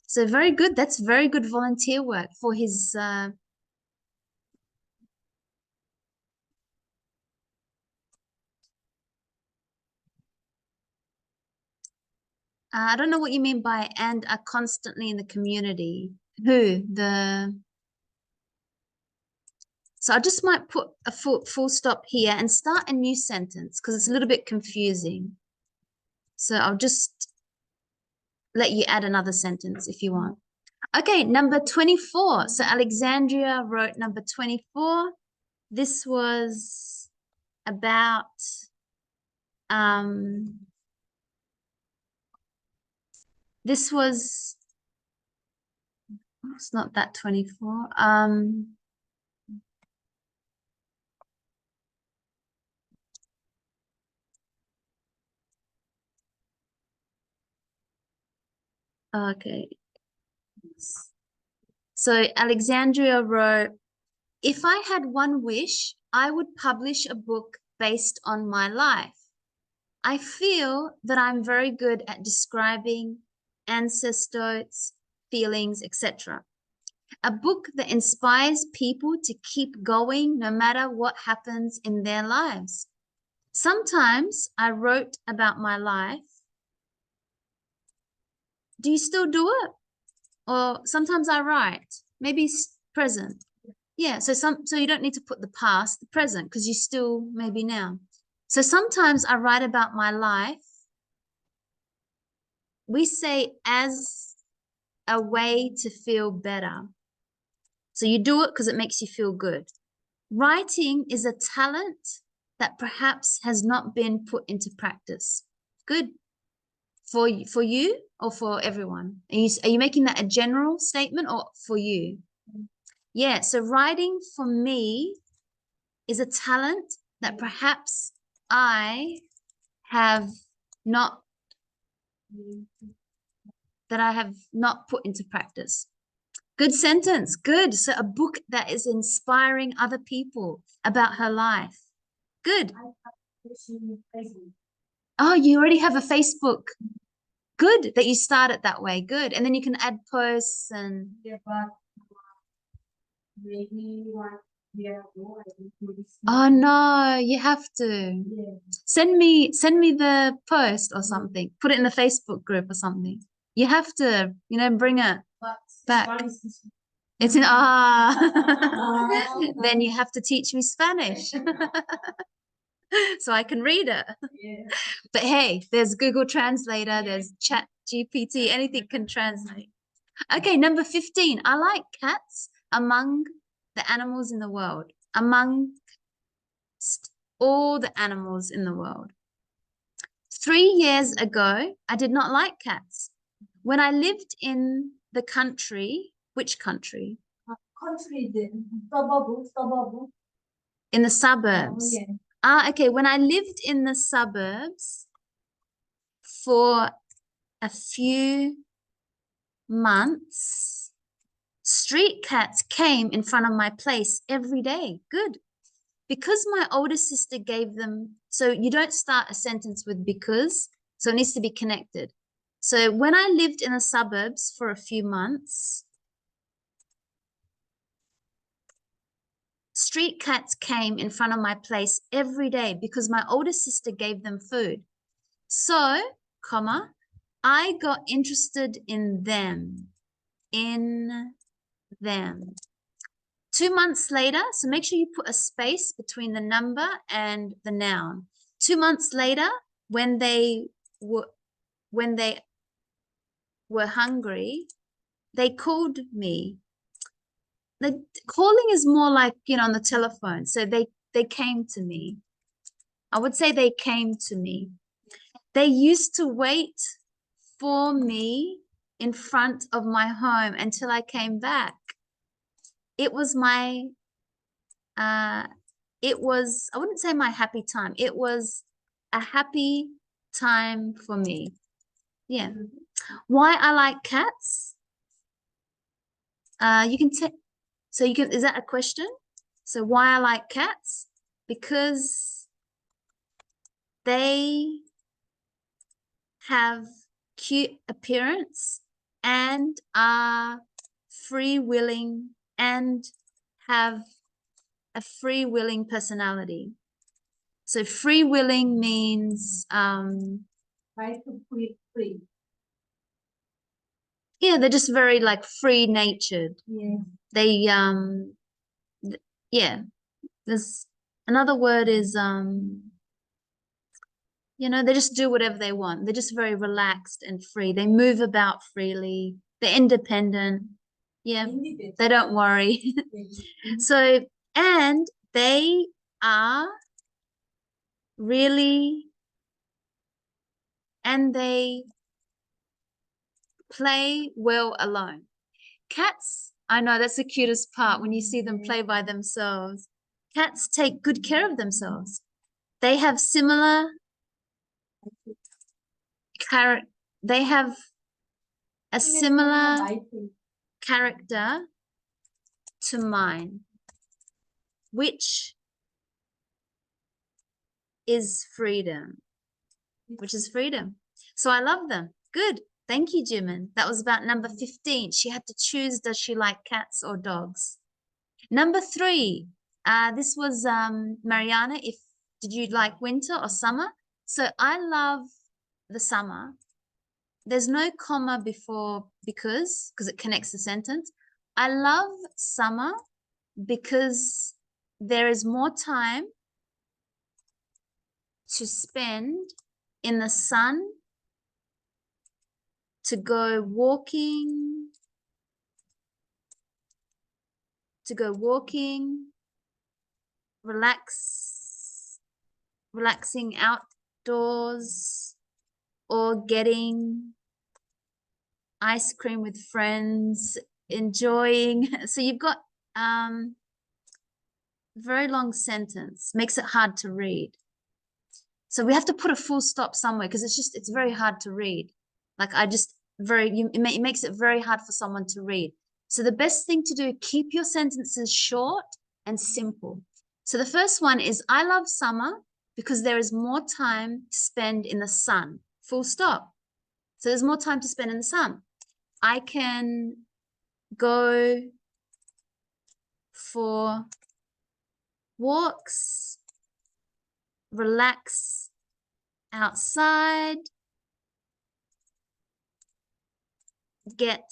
So very good. That's very good volunteer work for his I don't know what you mean by and are constantly in the community. Who? So I just might put a full stop here and start a new sentence because it's a little bit confusing. So I'll just let you add another sentence if you want. Okay, number 24. So Alexandria wrote number 24. This was about this was, it's not that 24. Okay. So Alexandria wrote, if I had one wish, I would publish a book based on my life. I feel that I'm very good at describing ancestors, feelings, etc. A book that inspires people to keep going no matter what happens in their lives. Sometimes I wrote about my life. Do you still do it? Or sometimes I write, maybe present. Yeah, so you don't need to put the past, the present, because you still maybe now. So sometimes I write about my life. We say as a way to feel better. So you do it because it makes you feel good. Writing is a talent that perhaps has not been put into practice. Good. For you or for everyone? Are you making that a general statement or for you? Yeah, so writing for me is a talent that perhaps I have not put into practice. Good sentence. Good. So a book that is inspiring other people about her life. Good. Oh, you already have a Facebook. Good that you start it that way. Good. And then you can add posts and oh no, you have to. Send me the post or something. Put it in the Facebook group or something. You have to, bring it back. It's in then you have to teach me Spanish. So I can read it. But hey, there's Google Translator, there's Chat GPT, anything can translate. Okay, number 15. I like cats among the animals in the world. Among all the animals in the world. 3 years ago, I did not like cats. When I lived in the country, which country? In the suburbs. Oh, yeah. Okay. When I lived in the suburbs for a few months, street cats came in front of my place every day. Good. Because my older sister gave them, so you don't start a sentence with because, so it needs to be connected. So when I lived in the suburbs for a few months, street cats came in front of my place every day because my older sister gave them food. So, comma, I got interested in them. 2 months later, so make sure you put a space between the number and the noun. 2 months later, when they were hungry, they called me. The calling is more like, on the telephone. So they came to me. I would say they came to me. They used to wait for me in front of my home until I came back. It was I wouldn't say my happy time. It was a happy time for me. Yeah. Why I like cats? Is that a question? So why I like cats? Because they have cute appearance and are free-willing and have a free-willing personality. So free-willing means Free. yeah, they're just very like free-natured. Yeah. They yeah. There's another word is they just do whatever they want. They're just very relaxed and free. They move about freely. They're independent. Yeah. They don't worry. So, and they are really, and they play well alone. Cats, I know that's the cutest part when you see them play by themselves. Cats take good care of themselves. They have similar they have a similar character to mine, which is freedom. Which is freedom. So I love them. Good. Thank you, Jimin. That was about number 15. She had to choose, does she like cats or dogs? Number 3, this was Mariana. Did you like winter or summer? So I love the summer. There's no comma before because it connects the sentence. I love summer because there is more time to spend in the sun, to go walking, relaxing outdoors, or getting ice cream with friends, enjoying. So you've got very long sentence, makes it hard to read. So we have to put a full stop somewhere because it's very hard to read. Like it makes it very hard for someone to read. So the best thing to do, keep your sentences short and simple. So the first one is, I love summer because there is more time to spend in the sun. Full stop. So there's more time to spend in the sun. I can go for walks, relax outside, get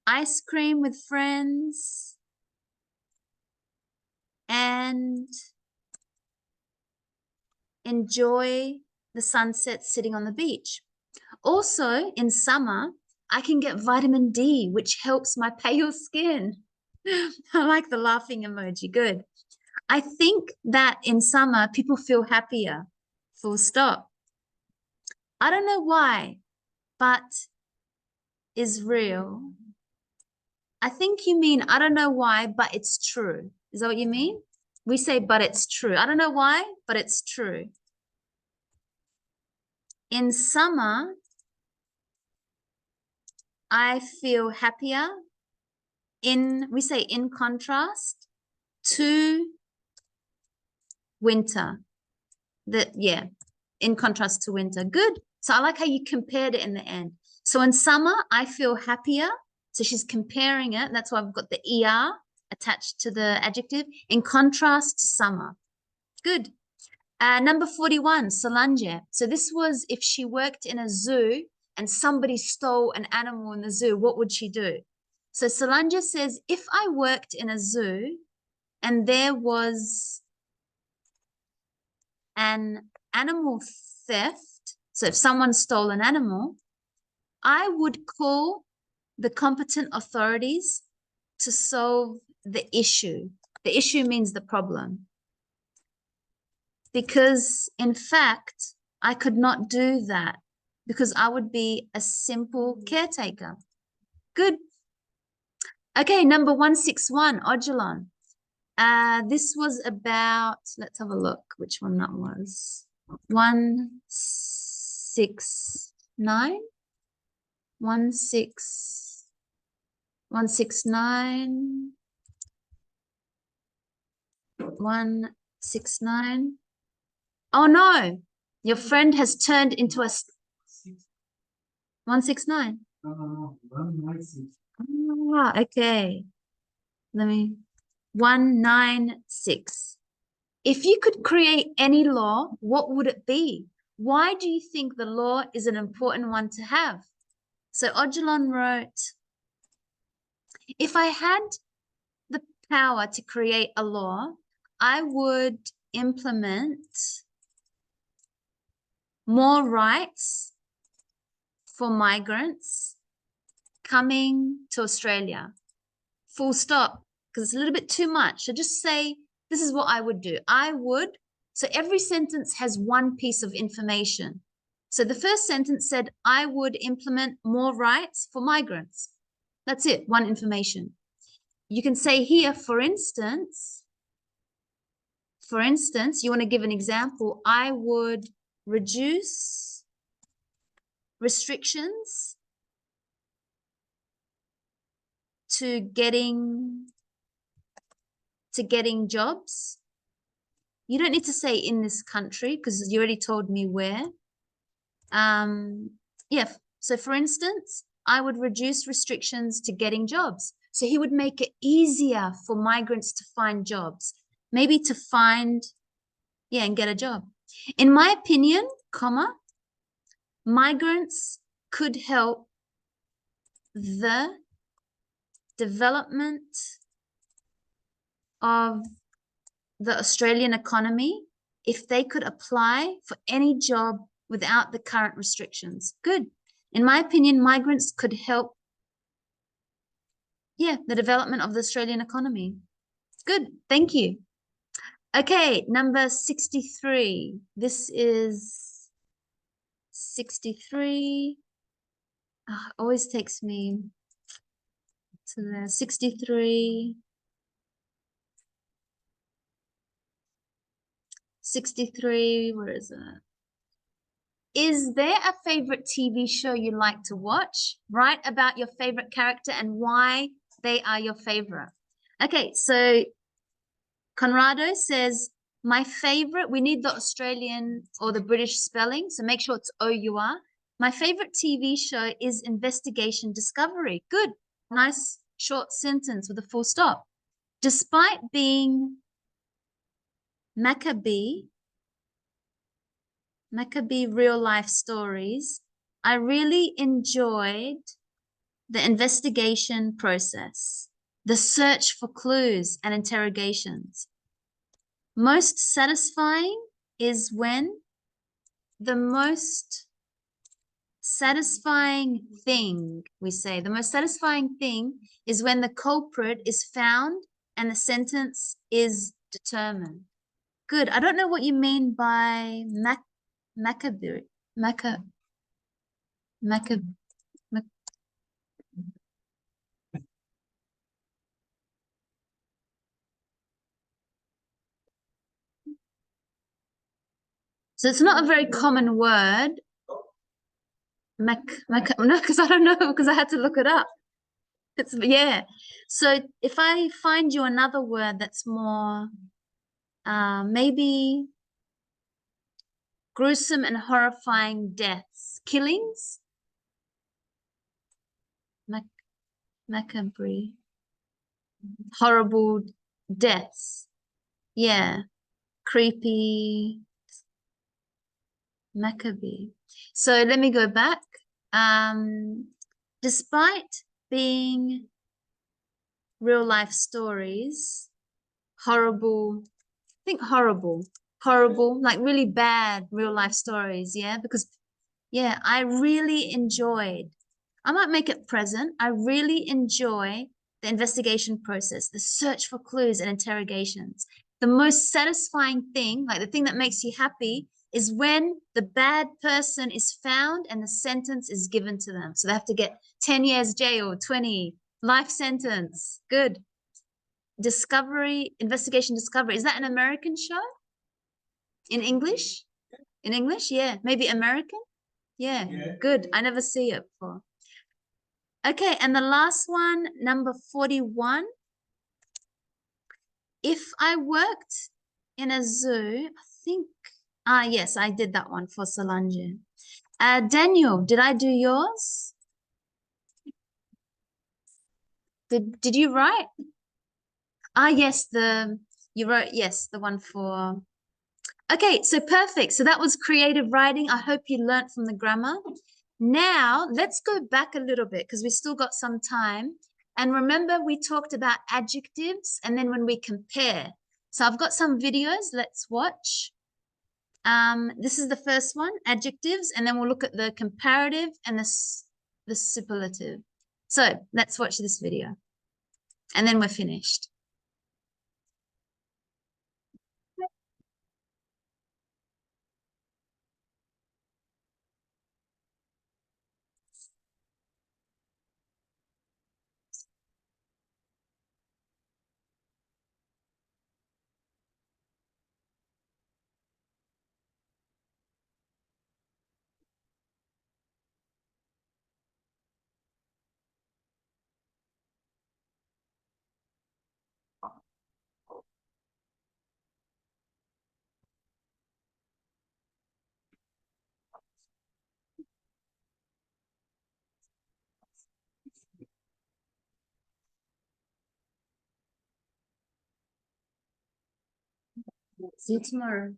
ice cream with friends, and enjoy the sunset sitting on the beach. Also, in summer, I can get vitamin D, which helps my pale skin. I like the laughing emoji. Good. I think that in summer, people feel happier. Full stop. I don't know why, but is real. I think you mean, I don't know why, but it's true. Is that what you mean? We say, but it's true. I don't know why, but it's true. In summer, I feel happier. We say in contrast to winter. In contrast to winter. Good. So I like how you compared it in the end. So in summer, I feel happier. So she's comparing it. That's why I've got the ER attached to the adjective. In contrast to summer. Good. Number 41, Solange. So this was if she worked in a zoo and somebody stole an animal in the zoo, what would she do? So Solange says, if I worked in a zoo and there was an animal theft, so if someone stole an animal, I would call the competent authorities to solve the issue. The issue means the problem. Because in fact, I could not do that because I would be a simple caretaker. Good. Okay, number 161, Odilon. This was about, let's have a look which one that was. 169. 169. 169. Oh no, your friend has turned into a 169. No, 196. Ah, okay. 196. If you could create any law, what would it be? Why do you think the law is an important one to have? So Odilon wrote, if I had the power to create a law, I would implement more rights for migrants coming to Australia. Full stop, because it's a little bit too much. So just say, this is what I would do. So every sentence has one piece of information. So the first sentence said, I would implement more rights for migrants. That's it, one information. You can say here, for instance, you want to give an example. I would reduce restrictions to getting jobs. You don't need to say in this country because you already told me where. Yeah, so for instance, I would reduce restrictions to getting jobs. So he would make it easier for migrants to find jobs, maybe to find, yeah, and get a job. In my opinion, comma, migrants could help the development of the Australian economy if they could apply for any job without the current restrictions. Good. In my opinion, migrants could help, yeah, the development of the Australian economy. Good. Thank you. Okay, number 63. This is 63. Always takes me to the 63. 63, where is it? Is there a favorite TV show you like to watch? Write about your favorite character and why they are your favorite. Okay, so Conrado says, my favorite, we need the Australian or the British spelling, so make sure it's O-U-R. My favorite TV show is Investigation Discovery. Good, nice short sentence with a full stop. Despite being Maccabee real life stories, I really enjoyed the investigation process, the search for clues and interrogations. Most satisfying is when the most satisfying thing, we say, the most satisfying thing is when the culprit is found and the sentence is determined. Good. I don't know what you mean by Maccabee. So it's not a very common word. No, because I don't know, because I had to look it up. It's, yeah. So if I find you another word that's more maybe gruesome and horrifying deaths, killings, macabre, horrible deaths. Yeah, creepy, macabre. So let me go back. Despite being real life stories, horrible, I think horrible, like really bad real life stories. Yeah, because yeah, I really enjoyed, I might make it present. I really enjoy the investigation process, the search for clues and interrogations. The most satisfying thing, like the thing that makes you happy, is when the bad person is found and the sentence is given to them. So they have to get 10 years jail, 20, life sentence. Good. Investigation Discovery. Is that an American show? In English? In English? Yeah. Maybe American? Yeah. Good. I never see it before. Okay, and the last one, number 41. If I worked in a zoo, I think, yes, I did that one for Solange. Daniel, did I do yours? Did you write? Yes, you wrote, yes, the one for, okay, so perfect. So that was creative writing. I hope you learned from the grammar. Now, let's go back a little bit because we still got some time. And remember, we talked about adjectives and then when we compare. So I've got some videos. Let's watch. This is the first one, adjectives, and then we'll look at the comparative and the superlative. So let's watch this video and then we're finished. See you tomorrow.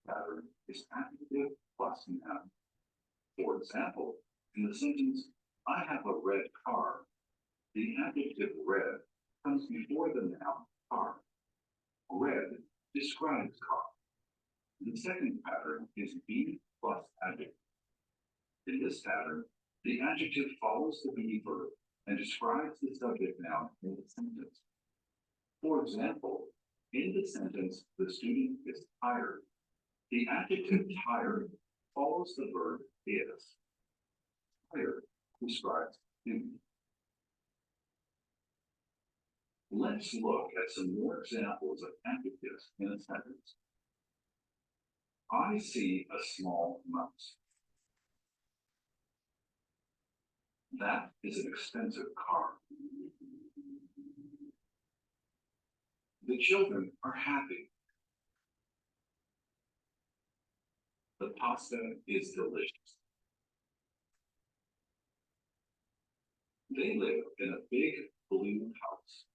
Pattern is adjective plus noun. For example, in the sentence, I have a red car, the adjective red comes before the noun car. Red describes car. The second pattern is be plus adjective. In this pattern, the adjective follows the be verb and describes the subject noun in the sentence. For example, in the sentence, the student is tired. The adjective tired follows the verb is. Tired describes student. Let's look at some more examples of adjectives in a sentence. I see a small mouse. That is an expensive car. The children are happy. The pasta is delicious. They live in a big blue house.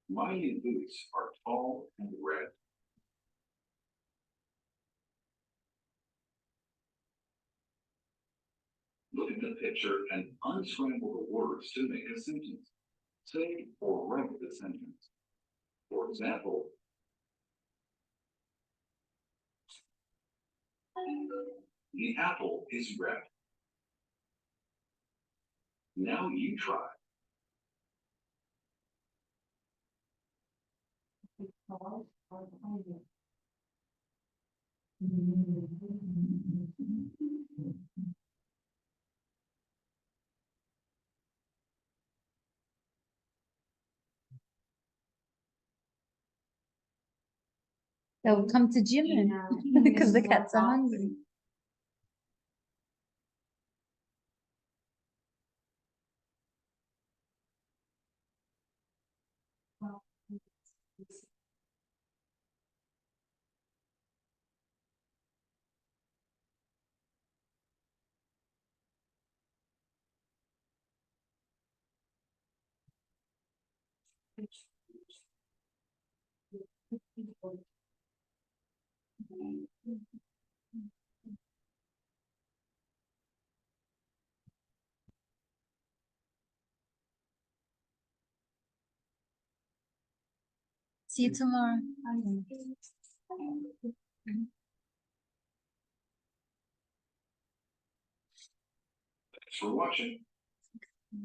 My new boots are tall and red. Look at the picture and unscramble the words to make a sentence. Say or write the sentence. For example, the apple is red. Now you try. They'll come to gym because the cats are hungry. See you tomorrow. Thanks for watching.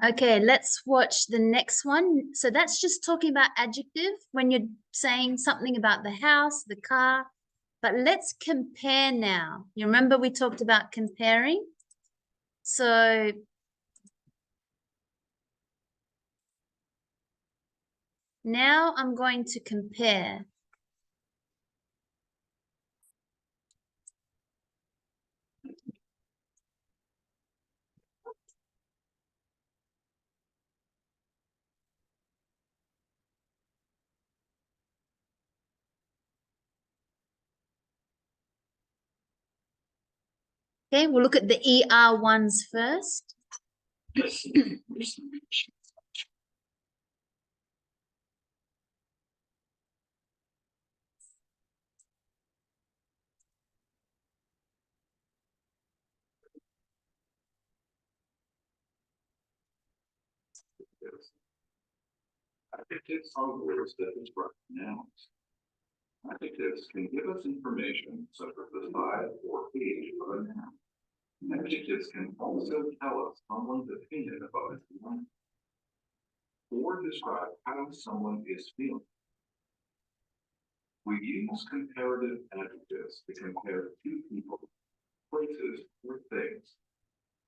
Okay, let's watch the next one. So that's just talking about adjective when you're saying something about the house, the car. But let's compare now. You remember we talked about comparing? So now I'm going to compare. Okay, we'll look at the ER ones first. Adjectives are words that describe nouns. Adjectives can give us information such as the size or age of a noun. Adjectives can also tell us someone's opinion about a noun or describe how someone is feeling. We use comparative adjectives to compare two people, places, or things.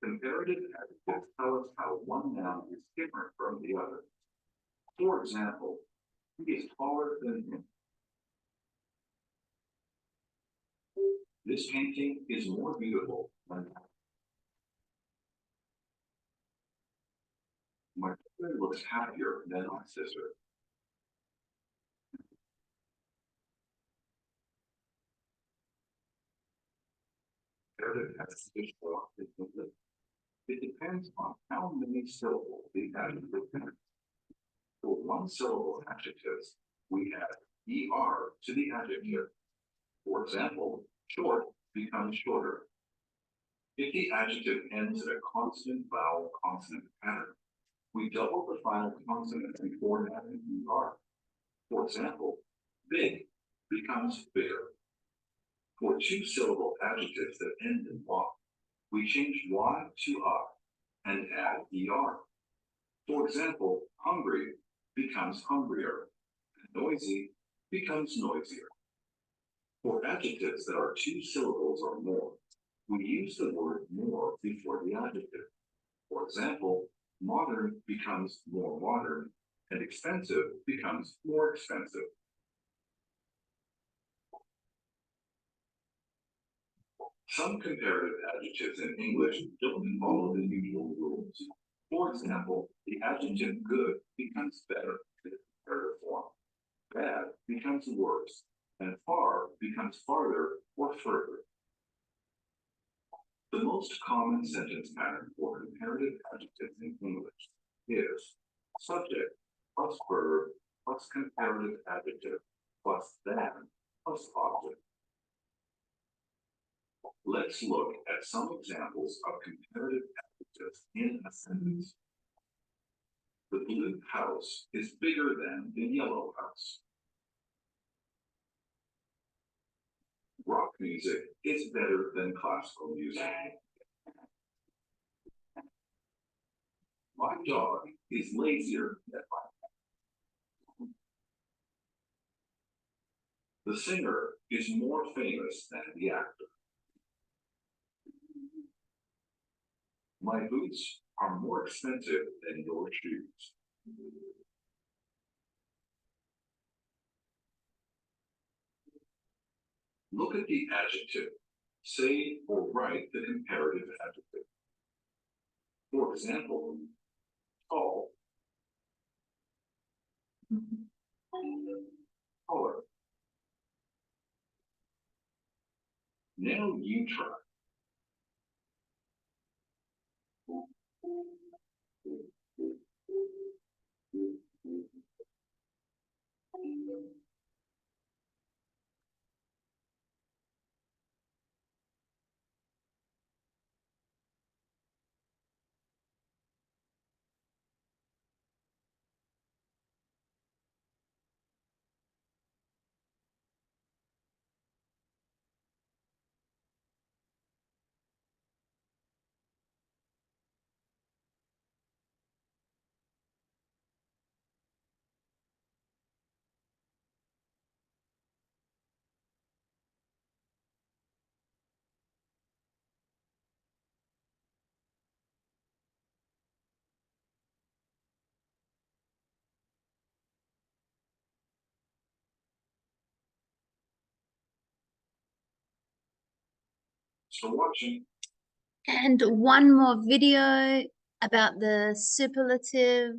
Comparative adjectives tell us how one noun is different from the other. For example, he is taller than him. This painting is more beautiful than that. My brother looks happier than my sister. Comparative adjective form is complete. It depends on how many syllables the adjective has. For one syllable adjectives, we add er to the adjective. For example, short becomes shorter. If the adjective ends in a consonant vowel consonant pattern, we double the final consonant before adding er. For example, big becomes bigger. For two-syllable adjectives that end in y, we change y to and add er. For example, hungry becomes hungrier, and noisy becomes noisier. For adjectives that are two syllables or more, we use the word more before the adjective. For example, modern becomes more modern, and expensive becomes more expensive. Some comparative adjectives in English don't follow the usual rules. For example, the adjective good becomes better in the comparative form. Bad becomes worse, and far becomes farther or further. The most common sentence pattern for comparative adjectives in English is subject plus verb plus comparative adjective plus than plus object. Let's look at some examples of comparative adjectives in a sentence. The blue house is bigger than the yellow house. Rock music is better than classical music. My dog is lazier than my. The singer is more famous than the actor. My boots are more expensive than your shoes. Look at the adjective. Say or write the comparative adjective. For example, tall, taller. Now you try. For watching. And one more video about the superlative.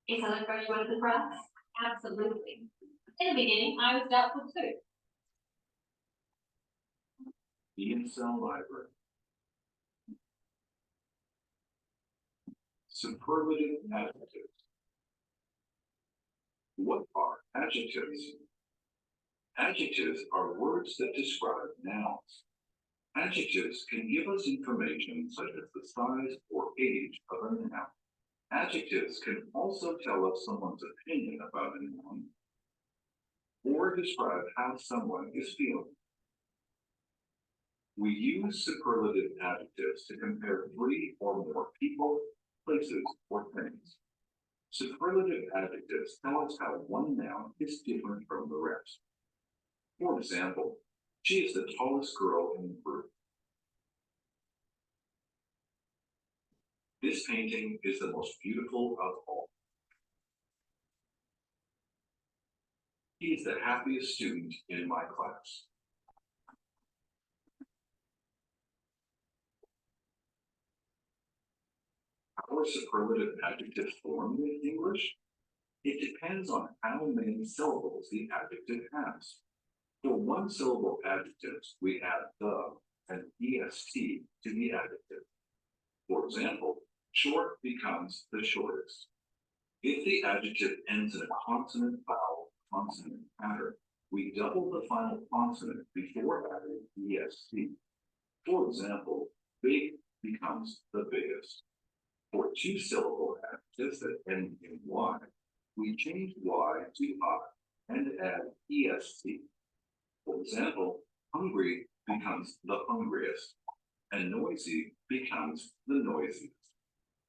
Is that where you wanted the breath? Absolutely. In the beginning, I was doubtful too. ESL library. Superlative adjectives. What are adjectives? Adjectives are words that describe nouns. Adjectives can give us information such as the size or age of a noun. Adjectives can also tell us someone's opinion about a noun or describe how someone is feeling. We use superlative adjectives to compare three or more people, places, or things. Superlative adjectives tell us how one noun is different from the rest. For example, she is the tallest girl in the group. This painting is the most beautiful of all. He is the happiest student in my class. How are superlative adjectives formed in English? It depends on how many syllables the adjective has. For one-syllable adjectives, we add the and est to the adjective. For example, short becomes the shortest. If the adjective ends in a consonant, vowel, consonant pattern, we double the final consonant before adding est. For example, big becomes the biggest. For two-syllable adjectives that end in y, we change y to I and add est. For example, hungry becomes the hungriest, and noisy becomes the noisiest.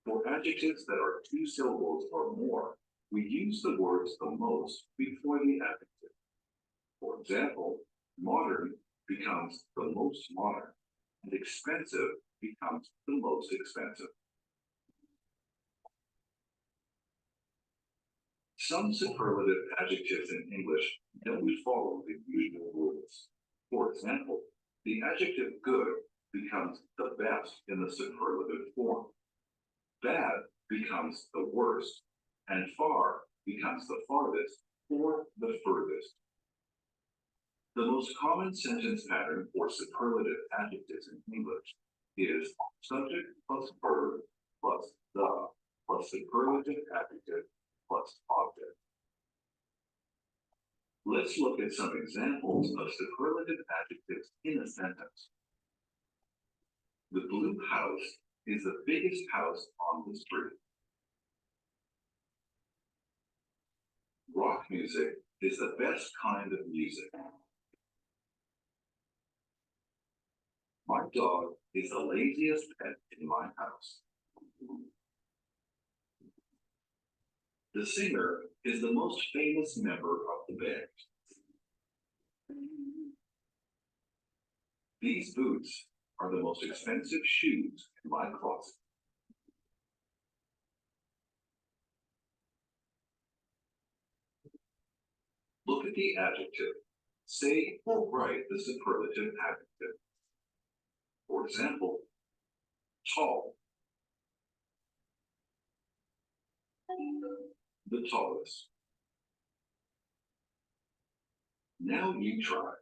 For adjectives that are two syllables or more, we use the words the most before the adjective. For example, modern becomes the most modern, and expensive becomes the most expensive. Some superlative adjectives in English don't follow the usual rules. For example, the adjective good becomes the best in the superlative form. Bad becomes the worst, and far becomes the farthest or the furthest. The most common sentence pattern for superlative adjectives in English is subject plus verb plus the plus superlative adjective plus object. Let's look at some examples of superlative adjectives in a sentence. The blue house is the biggest house on the street. Rock music is the best kind of music. My dog is the laziest pet in my house. The singer is the most famous member of the band. These boots are the most expensive shoes in my closet. Look at the adjective. Say or write the superlative adjective. For example, tall. The tallest. Now you try.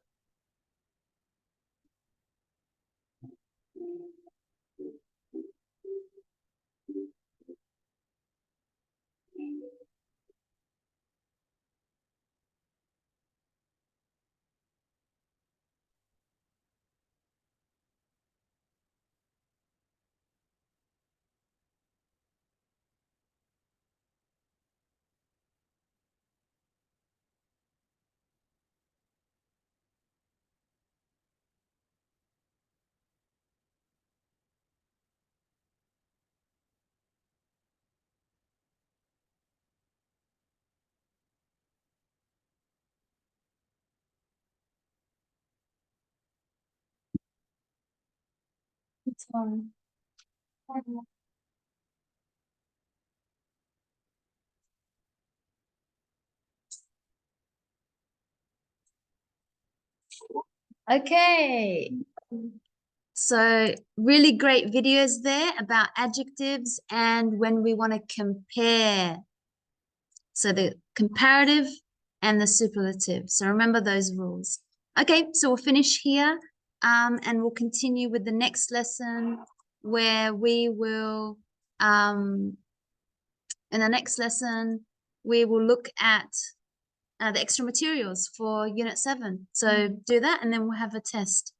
It's on. Okay. So really great videos there about adjectives and when we want to compare. So the comparative and the superlative. So remember those rules. Okay, so we'll finish here and we'll continue with the next lesson where we will, in the next lesson, we will look at the extra materials for Unit 7. So do that and then we'll have a test.